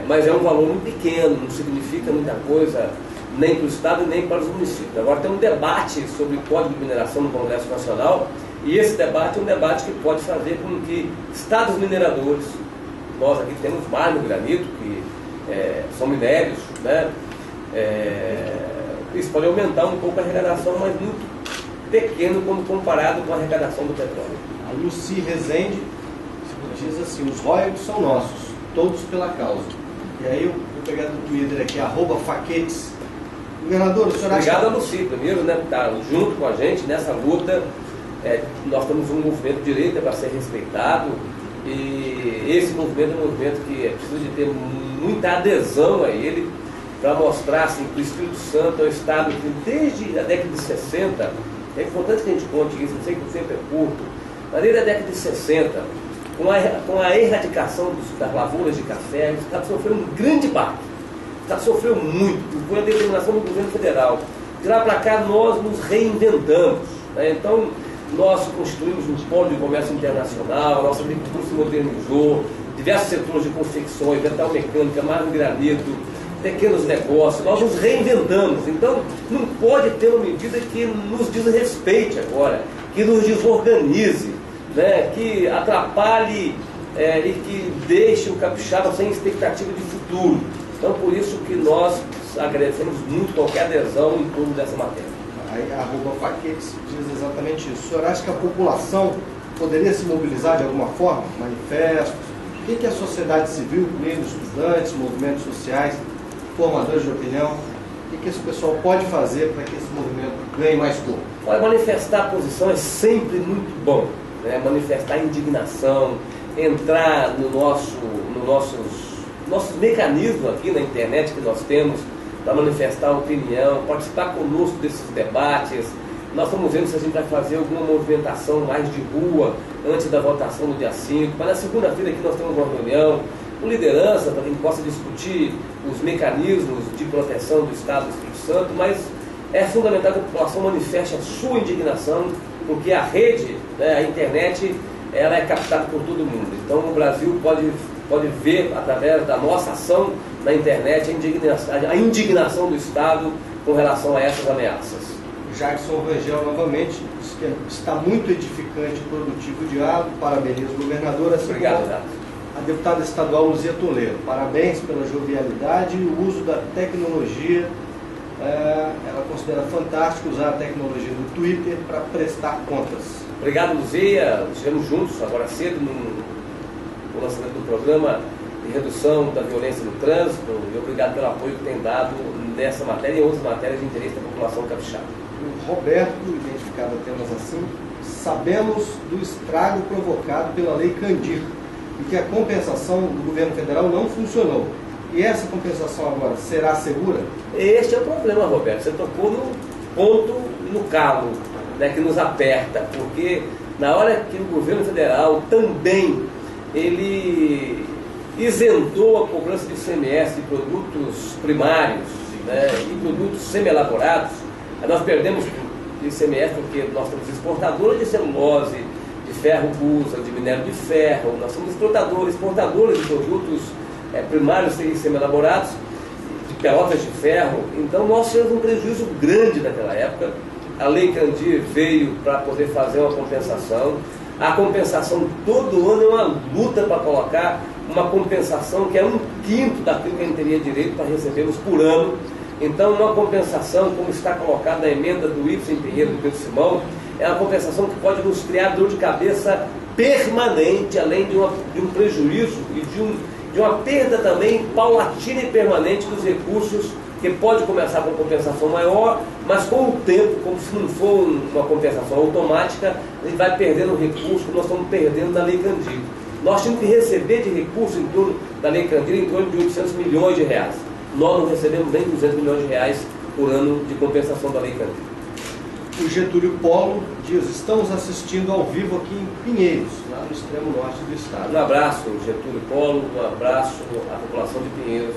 Mas é um valor muito pequeno, não significa muita coisa nem para o Estado nem para os municípios. Agora tem um debate sobre o Código de Mineração no Congresso Nacional e esse debate é um debate que pode fazer com que estados mineradores, nós aqui temos mármore, granito, que são minérios, né? Isso pode aumentar um pouco a arrecadação, mas muito pequeno quando comparado com a arrecadação do petróleo. A Lucy Rezende diz assim: os royalties são nossos, todos pela causa. E aí eu vou pegar do Twitter aqui, @faquetes. Governador, o senhor acha... Obrigado a Lucy, primeiro, né, por estar junto com a gente nessa luta. Nós temos um movimento de direita para ser respeitado e esse movimento é um movimento que precisa de ter muita adesão a ele, para mostrar assim, que o Espírito Santo é um estado que desde a década de 60, é importante que a gente conte isso, não sei que o tempo é curto, mas desde a década de 60, com a erradicação das lavouras de café, o estado sofreu um grande baque, o estado sofreu muito, foi a determinação do governo federal. De lá para cá nós nos reinventamos, né? Então nós constituímos um polo de comércio internacional, a nossa agricultura se modernizou, diversos setores de confecções, metalmecânica, mármore, granito, pequenos negócios, nós nos reinventamos. Então, não pode ter uma medida que nos desrespeite agora, que nos desorganize, né, que atrapalhe e que deixe o capixaba sem expectativa de futuro. Então, por isso que nós agradecemos muito qualquer adesão em torno dessa matéria. Aí, @faquetes diz exatamente isso. O senhor acha que a população poderia se mobilizar de alguma forma? Manifestos? O que a sociedade civil, incluindo estudantes, movimentos sociais, formadores de opinião, o que esse pessoal pode fazer para que esse movimento ganhe mais corpo? Olha, manifestar a posição é sempre muito bom, né? Manifestar indignação, entrar nos nossos mecanismos aqui na internet que nós temos para manifestar a opinião, participar conosco desses debates. Nós estamos vendo se a gente vai fazer alguma movimentação mais de rua antes da votação no dia 5, mas na segunda-feira aqui nós temos uma reunião com liderança para que a gente possa discutir os mecanismos de proteção do Estado do Espírito Santo, mas é fundamental que a população manifeste a sua indignação, porque a rede, né, a internet, ela é captada por todo mundo. Então o Brasil pode ver, através da nossa ação na internet, a indignação do Estado com relação a essas ameaças. Jackson Rangel novamente diz que está muito edificante e produtivo o diálogo. Parabenizo o governador. Assim obrigado, Dato. A deputada estadual Luzia Toledo, parabéns pela jovialidade e o uso da tecnologia. Ela considera fantástico usar a tecnologia do Twitter para prestar contas. Obrigado, Luzia. Estivemos juntos agora cedo no lançamento do programa de redução da violência no trânsito e obrigado pelo apoio que tem dado nessa matéria e em outras matérias de interesse da população capixaba. O Roberto, identificado apenas assim: sabemos do estrago provocado pela Lei Candir. e que a compensação do governo federal não funcionou. E essa compensação agora será segura? Este é o problema, Roberto. Você tocou no ponto, no calo, né, que nos aperta, porque na hora que o governo federal também ele isentou a cobrança de ICMS de produtos primários, né, e produtos semi-elaborados, nós perdemos o ICMS porque nós somos exportadores de celulose, de ferro busa, de minério de ferro, nós somos exportadores de produtos primários e semi-elaborados, de pelotas de ferro. Então nós tivemos um prejuízo grande naquela época. A Lei Candir veio para poder fazer uma compensação. A compensação todo ano é uma luta para colocar uma compensação que é 1/5 daquilo que a gente teria direito para recebermos por ano. Então uma compensação, como está colocado na emenda do Ibsen Pinheiro e do Pedro Simão, é uma compensação que pode nos criar dor de cabeça permanente, além de um prejuízo e de uma perda também paulatina e permanente dos recursos, que pode começar com compensação maior, mas com o tempo, como se não for uma compensação automática, a gente vai perdendo recursos que nós estamos perdendo na Lei Candir. Nós tínhamos que receber de recursos em torno da Lei Candir em torno de 800 milhões de reais. Nós não recebemos nem 200 milhões de reais por ano de compensação da Lei Candir. O Getúlio Polo diz: estamos assistindo ao vivo aqui em Pinheiros, lá no extremo norte do estado. Um abraço, Getúlio Polo, um abraço à população de Pinheiros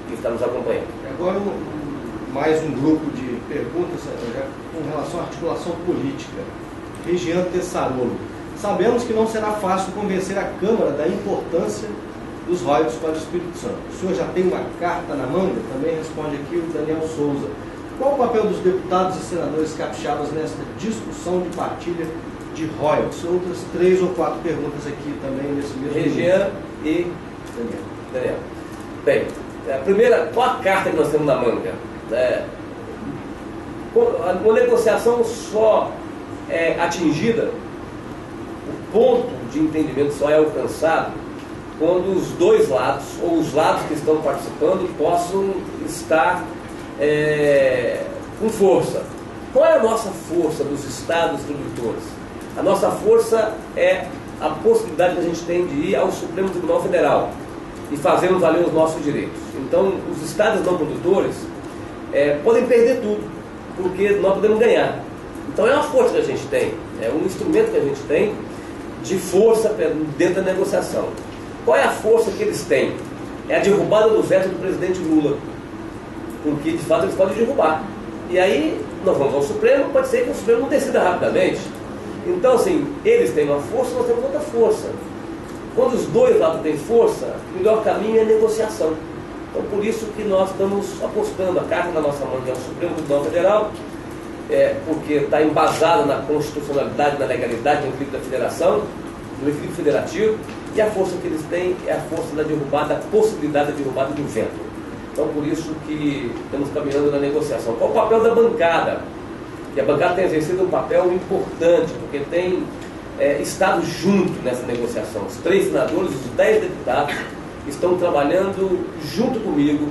que está nos acompanhando. Agora, mais um grupo de perguntas com relação à articulação política. Região Tessarolo. Sabemos que não será fácil convencer a Câmara da importância dos royalties para o Espírito Santo. O senhor já tem uma carta na manga? Também responde aqui o Daniel Souza. Qual o papel dos deputados e senadores capixabas nesta discussão de partilha de royalties? Outras 3 ou 4 perguntas aqui também nesse mesmo Região e Daniel. Bem, a primeira, qual a carta que nós temos na manga? Uma negociação só é atingida, o ponto de entendimento só é alcançado quando os dois lados, ou os lados que estão participando, possam estar com força. Qual é a nossa força dos estados produtores? A nossa força é a possibilidade que a gente tem de ir ao Supremo Tribunal Federal e fazermos valer os nossos direitos. Então, os estados não produtores podem perder tudo, porque nós podemos ganhar. Então, é uma força que a gente tem, é um instrumento que a gente tem de força dentro da negociação. Qual é a força que eles têm? É a derrubada do veto do presidente Lula, porque de fato eles podem derrubar. E aí nós vamos ao Supremo, pode ser que o Supremo não decida rapidamente. Então, assim, eles têm uma força, nós temos outra força. Quando os dois lados têm força, o melhor caminho é a negociação. Então, por isso que nós estamos apostando a carta na nossa mão, que é o Supremo Tribunal Federal, porque está embasada na constitucionalidade, na legalidade do equilíbrio da federação, do equilíbrio federativo, e a força que eles têm é a força da derrubada, a possibilidade da derrubada do veto. Então, por isso que estamos caminhando na negociação. Qual o papel da bancada? E a bancada tem exercido um papel importante, porque tem estado junto nessa negociação. Os 3 senadores, os 10 deputados, estão trabalhando junto comigo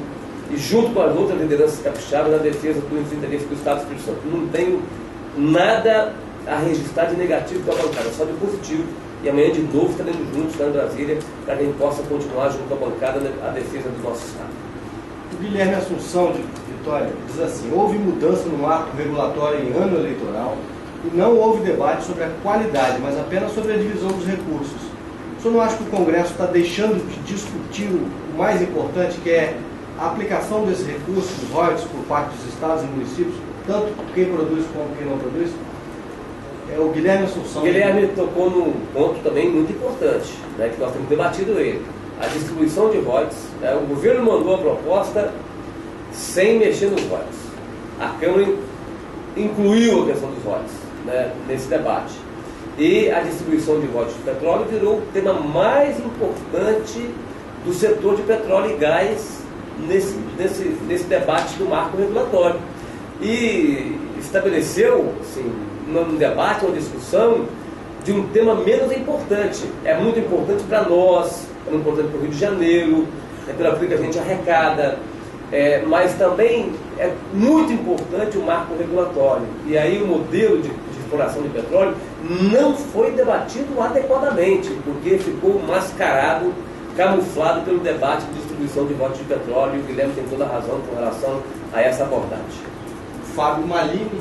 e junto com as outras lideranças capixabas na defesa dos interesses do Estado do Espírito Santo. Não tenho nada a registrar de negativo com a bancada, só de positivo. E amanhã de novo estaremos juntos lá em Brasília para que a gente possa continuar junto com a bancada a defesa do nosso Estado. O Guilherme Assunção de Vitória diz assim: houve mudança no marco regulatório em ano eleitoral e não houve debate sobre a qualidade, mas apenas sobre a divisão dos recursos. O senhor não acha que o Congresso está deixando de discutir o mais importante, que é a aplicação desses recursos, dos royalties, por parte dos estados e municípios, tanto quem produz como quem não produz? É o Guilherme Assunção. O Guilherme tocou num ponto também muito importante, né, que nós temos debatido ele. A distribuição de royalties. O governo mandou a proposta sem mexer nos royalties. A Câmara incluiu a questão dos royalties, né, nesse debate. E a distribuição de royalties de petróleo virou o tema mais importante do setor de petróleo e gás nesse debate do marco regulatório. E estabeleceu, assim, um debate, uma discussão de um tema menos importante. É muito importante para nós, é muito importante para o Rio de Janeiro, pelo que a gente arrecada, mas também é muito importante o marco regulatório. E aí o modelo de exploração de petróleo, não foi debatido adequadamente, porque ficou mascarado, camuflado pelo debate de distribuição de rotas de petróleo, e o Guilherme tem toda a razão com relação a essa abordagem. Fábio Malini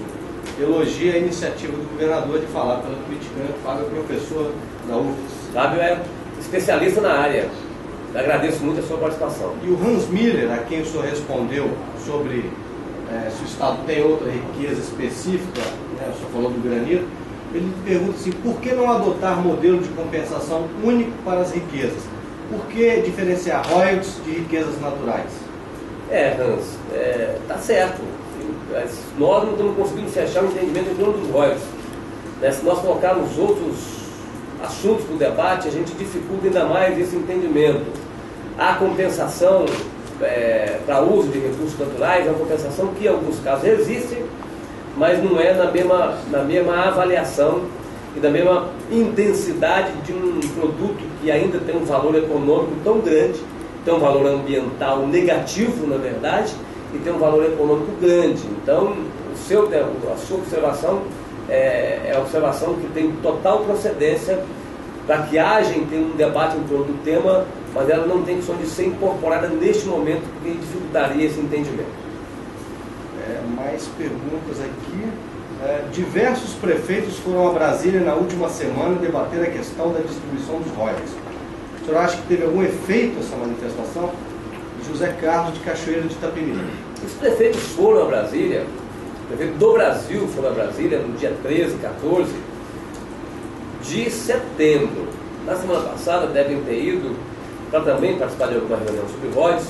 elogia a iniciativa do governador de falar pela Politicano. Fábio é professor da UFRGS. Fábio é especialista na área. Agradeço muito a sua participação. E o Hans Miller, a quem o senhor respondeu sobre se o Estado tem outra riqueza específica, né, o senhor falou do granito, ele pergunta assim, por que não adotar modelo de compensação único para as riquezas? Por que diferenciar royalties de riquezas naturais? Hans, tá certo. Nós não estamos conseguindo fechar o entendimento em torno dos royalties. Se nós colocarmos outros assuntos para o debate, a gente dificulta ainda mais esse entendimento. A compensação para uso de recursos naturais é uma compensação que em alguns casos existe, mas não é na mesma avaliação e da mesma intensidade de um produto que ainda tem um valor econômico tão grande, tem um valor ambiental negativo, na verdade, e tem um valor econômico grande. Então, a sua observação é a observação que tem total procedência para que haja um debate em torno do tema, mas ela não tem condição de ser incorporada neste momento, porque dificultaria esse entendimento. Mais perguntas aqui. Diversos prefeitos foram a Brasília na última semana debater a questão da distribuição dos royalties. O senhor acha que teve algum efeito essa manifestação? José Carlos, de Cachoeira de Itapemirim. Os prefeitos foram a Brasília, o prefeito do Brasil foram a Brasília no dia 13, 14 de setembro. Na semana passada devem ter ido para também participar de alguma reunião sobre royalties,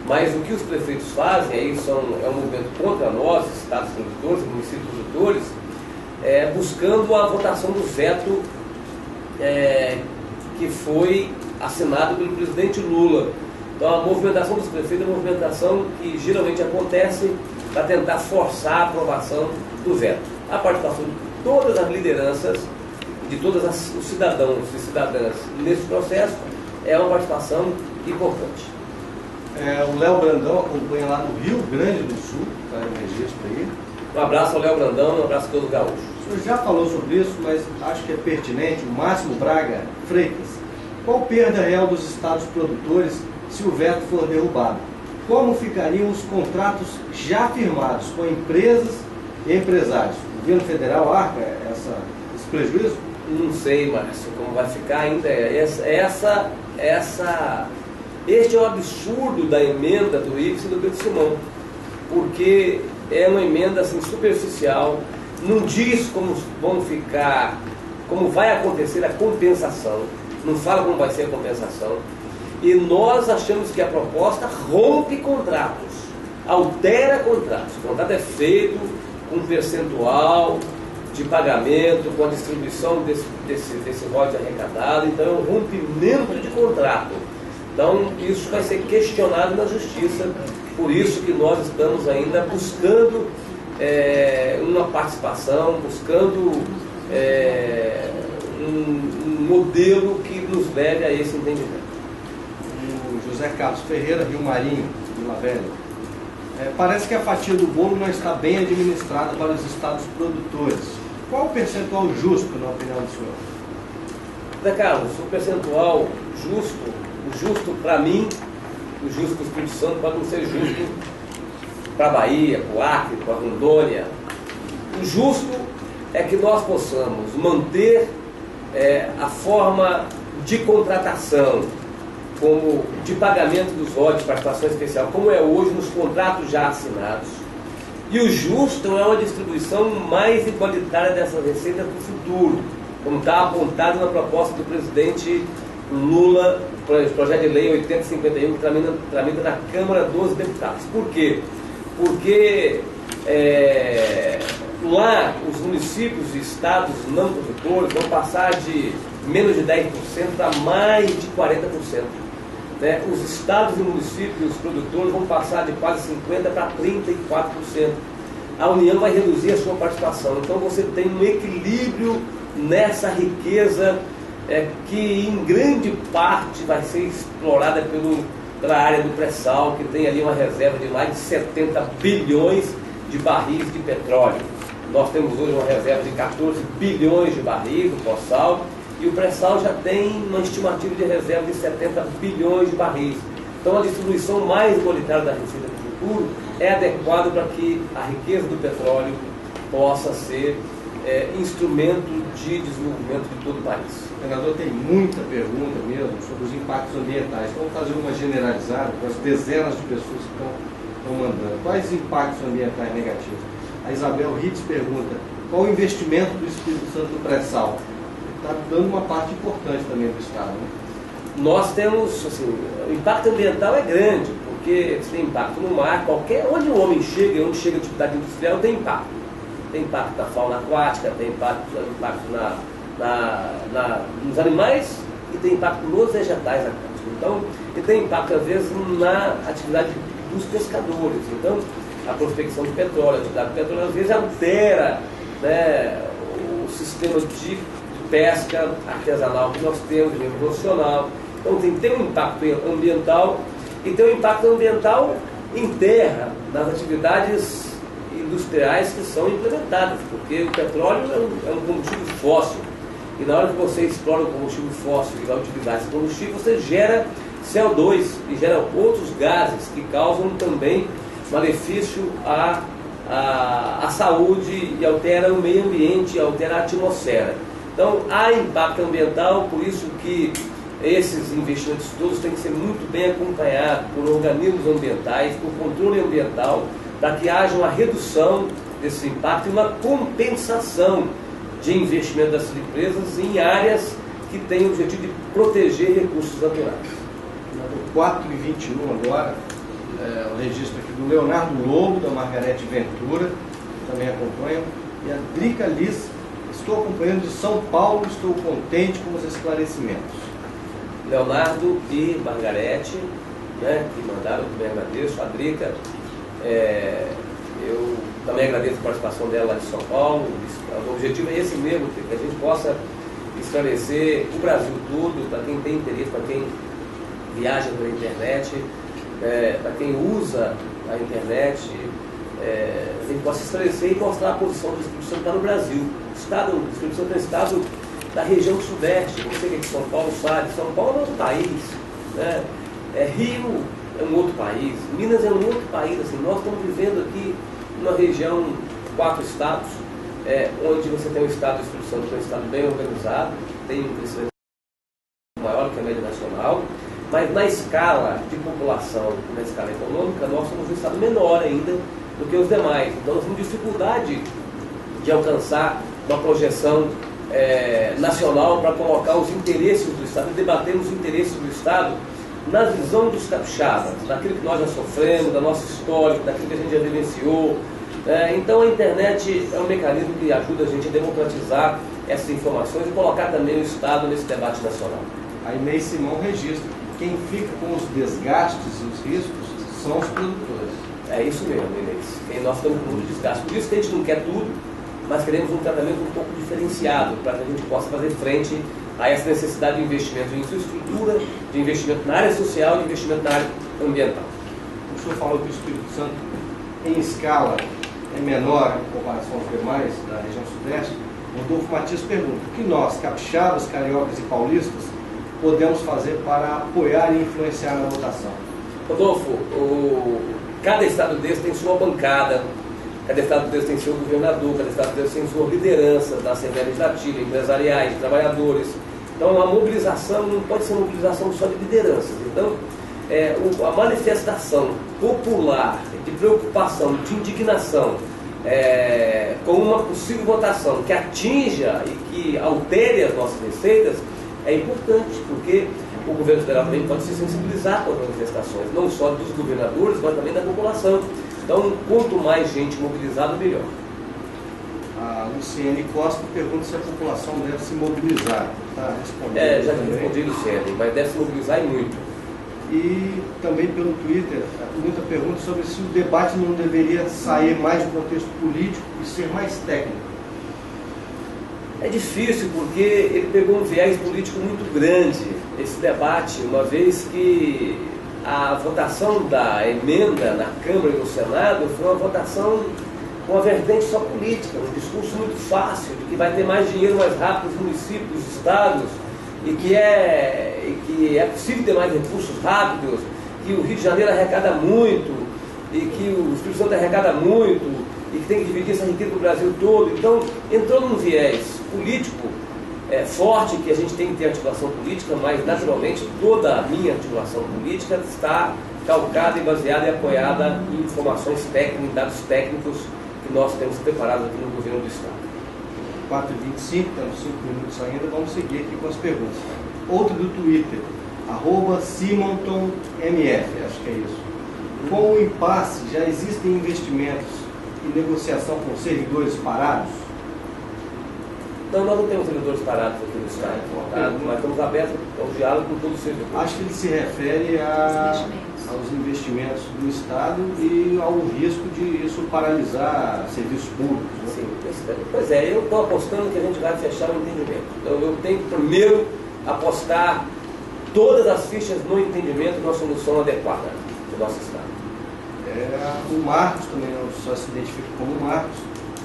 mas o que os prefeitos fazem, aí é um movimento contra nós, estados produtores, municípios produtores, buscando a votação do veto que foi assinado pelo presidente Lula. Então a movimentação dos prefeitos é uma movimentação que geralmente acontece para tentar forçar a aprovação do veto. A participação de todas as lideranças, de todos os cidadãos e cidadãs nesse processo, é uma participação importante. O Léo Brandão acompanha lá no Rio Grande do Sul, está em registro aí. Um abraço ao Léo Brandão, um abraço a todos os gaúchos. O senhor já falou sobre isso, mas acho que é pertinente. O Máximo Braga Freitas. Qual perda real dos estados produtores se o veto for derrubado? Como ficariam os contratos já firmados com empresas e empresários? O governo federal arca esse prejuízo? Não sei, Márcio, como vai ficar ainda. Este é o absurdo da emenda do Ives e do Pedro Simão, porque é uma emenda assim, superficial, não diz como vai acontecer a compensação, não fala como vai ser a compensação, e nós achamos que a proposta rompe contratos, altera contratos. O contrato é feito com um percentual de pagamento, com a distribuição desse royalties arrecadado, então é um rompimento de contrato. Então isso vai ser questionado na justiça, por isso que nós estamos ainda buscando uma participação, buscando um modelo que nos leve a esse entendimento. O José Carlos Ferreira, Rio Marinho, Vila Velha. Parece que a fatia do bolo não está bem administrada para os estados produtores. Qual o percentual justo, na opinião do senhor? Zé Carlos, o percentual justo para mim, o justo para o Espírito Santo pode não ser justo para a Bahia, para o Acre, para a Rondônia. O justo é que nós possamos manter a forma de contratação, como de pagamento dos royalties, participação especial, como é hoje nos contratos já assinados. E o justo é uma distribuição mais igualitária dessas receitas para o futuro, como está apontado na proposta do presidente Lula, projeto de lei 8051, que tramita na Câmara dos Deputados. Por quê? Porque lá os municípios e estados não produtores vão passar de menos de 10% para mais de 40%. Né? Os estados e municípios produtores vão passar de quase 50% para 34%. A União vai reduzir a sua participação. Então você tem um equilíbrio nessa riqueza que em grande parte vai ser explorada pela área do pré-sal, que tem ali uma reserva de mais de 70 bilhões de barris de petróleo. Nós temos hoje uma reserva de 14 bilhões de barris do pós-sal, e o pré-sal já tem uma estimativa de reserva de 70 bilhões de barris. Então a distribuição mais igualitária da receita do futuro é adequada para que a riqueza do petróleo possa ser instrumento de desenvolvimento de todo o país. O senador tem muita pergunta mesmo sobre os impactos ambientais. Vamos fazer uma generalizada com as dezenas de pessoas que estão mandando. Quais impactos ambientais negativos? A Isabel Ritz pergunta, qual o investimento do Espírito Santo no pré-sal? Está dando uma parte importante também do Estado, né? Nós temos, assim, o impacto ambiental é grande, porque você tem impacto no mar, onde o homem chega, onde chega a atividade industrial, tem impacto. Tem impacto na fauna aquática, tem impacto nos animais e tem impacto nos vegetais aquáticos. Então, e tem impacto, às vezes, na atividade dos pescadores. Então, a prospecção de petróleo, a atividade de petróleo, às vezes, altera, né, o sistema de pesca artesanal que nós temos, de nível profissional. Então, tem um impacto ambiental e tem um impacto ambiental em terra, nas atividades industriais que são implementadas, porque o petróleo é um combustível fóssil, e na hora que você explora o combustível fóssil e vai utilizar esse combustível, você gera CO2 e gera outros gases que causam também malefício à saúde e altera o meio ambiente, altera a atmosfera. Então há impacto ambiental, por isso que esses investimentos todos têm que ser muito bem acompanhados por organismos ambientais, por controle ambiental, para que haja uma redução desse impacto e uma compensação de investimento dessas empresas em áreas que têm o objetivo de proteger recursos naturais. No 4h21 agora, o registro aqui do Leonardo Lobo, da Margarete Ventura, que também acompanham, e a Drica Liz, estou acompanhando de São Paulo, estou contente com os esclarecimentos. Leonardo e Margarete, né, que mandaram, também agradeço, a Drica. Eu também agradeço a participação dela lá de São Paulo. O objetivo é esse mesmo, que a gente possa esclarecer o Brasil todo, para quem tem interesse, para quem viaja pela internet, para quem usa a internet, a gente possa esclarecer e mostrar a posição do Espírito Santo no Brasil. O Espírito Santo é um estado da região sudeste. Você que é de São Paulo sabe, São Paulo é outro país, né? Rio é um outro país, Minas é um outro país. Assim, nós estamos vivendo aqui numa região, 4 estados, onde você tem um estado do Espírito Santo, que é um estado bem organizado, tem um crescimento maior que a média nacional, mas na escala de população, na escala econômica, nós somos um estado menor ainda do que os demais. Então nós temos dificuldade de alcançar uma projeção nacional para colocar os interesses do Estado, debater os interesses do Estado na visão dos capixabas, daquilo que nós já sofremos, da nossa história, daquilo que a gente já vivenciou. Então a internet é um mecanismo que ajuda a gente a democratizar essas informações e colocar também o Estado nesse debate nacional. A Inês Simão registra que quem fica com os desgastes e os riscos são os produtores. É isso mesmo, Inês. Nós estamos com muito desgaste. Por isso que a gente não quer tudo, mas queremos um tratamento um pouco diferenciado, para que a gente possa fazer frente a essa necessidade de investimento em infraestrutura, de investimento na área social e de investimento na área ambiental. O senhor falou que o Espírito Santo, em escala, é menor em comparação aos demais da região sudeste. Rodolfo Matias pergunta, o que nós, capixabas, cariocas e paulistas, podemos fazer para apoiar e influenciar na votação? Rodolfo, cada estado desse tem sua bancada, cada estado desse tem seu governador, cada estado desse tem sua liderança da Assembleia Legislativa, empresariais, trabalhadores. Então a mobilização não pode ser uma mobilização só de lideranças. Então a manifestação popular de preocupação, de indignação com uma possível votação que atinja e que altere as nossas receitas é importante, porque o governo federal também pode se sensibilizar com as manifestações, não só dos governadores, mas também da população. Então, quanto mais gente mobilizada, melhor. A Luciene Costa pergunta se a população deve se mobilizar. Tá respondendo. Já respondi, Luciene, mas deve se mobilizar e muito. E também pelo Twitter, muita pergunta sobre se o debate não deveria sair mais do contexto político e ser mais técnico. É difícil, porque ele pegou um viés político muito grande, esse debate, uma vez que a votação da emenda na Câmara e no Senado foi uma votação uma vertente só política, um discurso muito fácil, de que vai ter mais dinheiro mais rápido nos municípios, nos estados, e que é possível ter mais recursos rápidos, que o Rio de Janeiro arrecada muito, e que o Espírito Santo arrecada muito, e que tem que dividir essa riqueza para o Brasil todo. Então, entrou num viés político forte, que a gente tem que ter articulação política, mas naturalmente toda a minha articulação política está calcada e baseada e apoiada em informações técnicas, em dados técnicos que nós temos preparados aqui no governo do Estado. 4h25, temos 5 minutos ainda, vamos seguir aqui com as perguntas. Outro do Twitter, @SimontonMF, acho que é isso. Com o impasse, já existem investimentos e negociação com servidores parados? Então, nós não temos servidores parados aqui no Estado, mas estamos abertos ao diálogo com todos os servidores. Acho que ele se refere aos investimentos do Estado e ao risco de isso paralisar serviços públicos. Né? Sim, pois é, eu estou apostando que a gente vai fechar o entendimento. Então, eu tenho que primeiro apostar todas as fichas no entendimento de uma solução adequada do nosso Estado. O Marcos também, só se identifica como Marcos.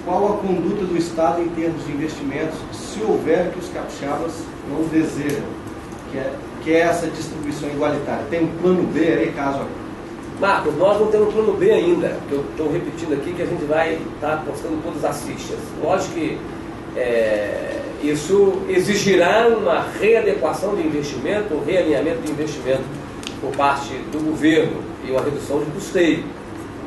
Qual a conduta do Estado em termos de investimentos, se houver, que os capixabas não desejam, que é essa distribuição igualitária? Tem um plano B aí, caso... Marcos, nós não temos plano B ainda, que eu estou repetindo aqui, que a gente vai estar apostando todas as fichas. Lógico que isso exigirá uma readequação de investimento, um realinhamento de investimento por parte do governo e uma redução de custeio.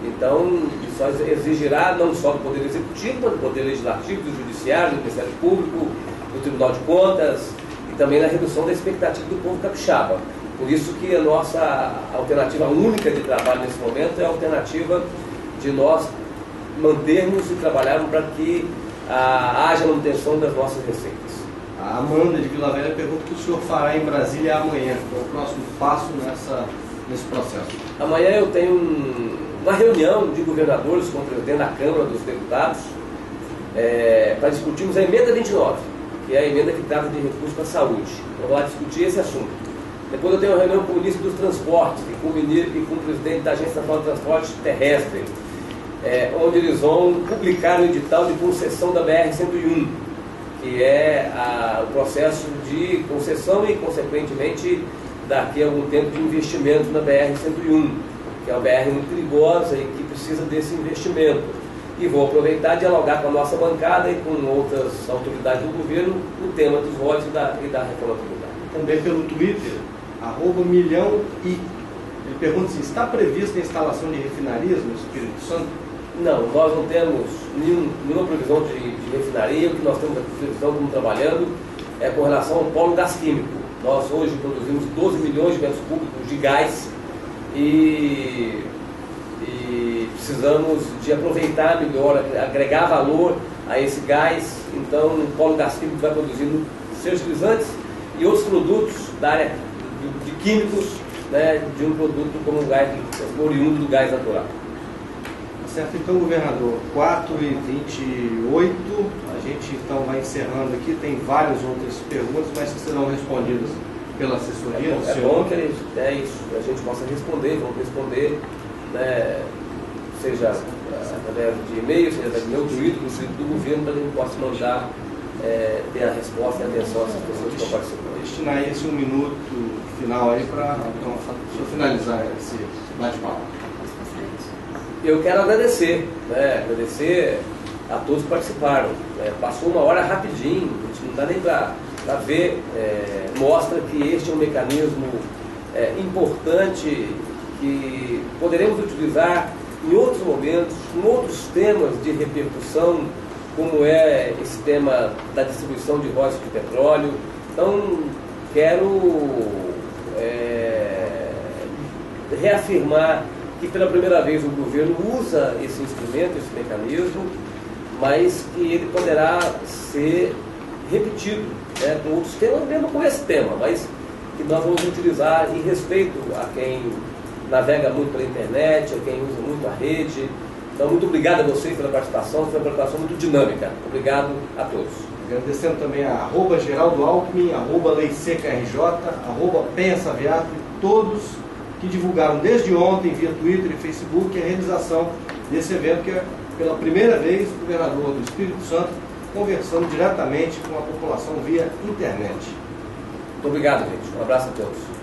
Então, isso exigirá não só do Poder Executivo, mas do Poder Legislativo, do Judiciário, do Ministério Público, do Tribunal de Contas e também na redução da expectativa do povo capixaba. Por isso que a nossa alternativa única de trabalho nesse momento é a alternativa de nós mantermos e trabalharmos para que haja manutenção das nossas receitas. A Amanda de Vila Velha pergunta o que o senhor fará em Brasília amanhã, qual é o próximo passo nesse processo? Amanhã eu tenho uma reunião de governadores com o presidente da Câmara dos Deputados para discutirmos a emenda 29, que é a emenda que trata de recursos para a saúde. Vamos lá discutir esse assunto. Depois eu tenho uma reunião com o ministro dos Transportes e com o presidente da Agência Nacional de Transporte Terrestre, onde eles vão publicar o edital de concessão da BR-101, que é o processo de concessão e, consequentemente, daqui a algum tempo de investimento na BR-101, que é uma BR muito perigosa e que precisa desse investimento. E vou aproveitar e dialogar com a nossa bancada e com outras autoridades do governo no tema dos votos e da reforma tributária. Também pelo Twitter, @milhão e ele pergunta se está prevista a instalação de refinarias no Espírito Santo? Não, nós não temos nenhuma previsão de refinaria. O que nós temos a previsão, estamos trabalhando, é com relação ao polo gás químico. Nós hoje produzimos 12 milhões de metros cúbicos de gás e precisamos de aproveitar melhor, agregar valor a esse gás. Então, o polo gás químico vai produzindo fertilizantes e outros produtos da área de químicos, né, de um produto como o gás oriundo do gás natural. Certo, então, governador, 4h28, a gente então vai encerrando aqui, tem várias outras perguntas, mas que serão respondidas pela assessoria. É bom que a gente possa responder, vamos responder, né, seja através de e-mail, seja através do meu Twitter, do Twitter do governo, para que a gente possa mandar, ter a resposta e a atenção às pessoas que estão participando. Destinar esse 1 minuto final aí para finalizar esse bate-papo. Eu quero agradecer a todos que participaram. Passou uma hora rapidinho, não dá nem para ver, mostra que este é um mecanismo importante que poderemos utilizar em outros momentos, em outros temas de repercussão, como é esse tema da distribuição de royalties de petróleo. Então, quero reafirmar que pela primeira vez o governo usa esse instrumento, esse mecanismo, mas que ele poderá ser repetido, com outros temas, mesmo com esse tema, mas que nós vamos utilizar em respeito a quem navega muito pela internet, a quem usa muito a rede. Então, muito obrigado a vocês pela participação, foi uma participação muito dinâmica. Obrigado a todos. Agradecendo também a @Geraldo Alckmin, @LeiSecaRJ, @PenhaSaviato e todos que divulgaram desde ontem via Twitter e Facebook a realização desse evento, que é pela primeira vez, o governador do Espírito Santo conversando diretamente com a população via internet. Muito obrigado, gente. Um abraço a todos.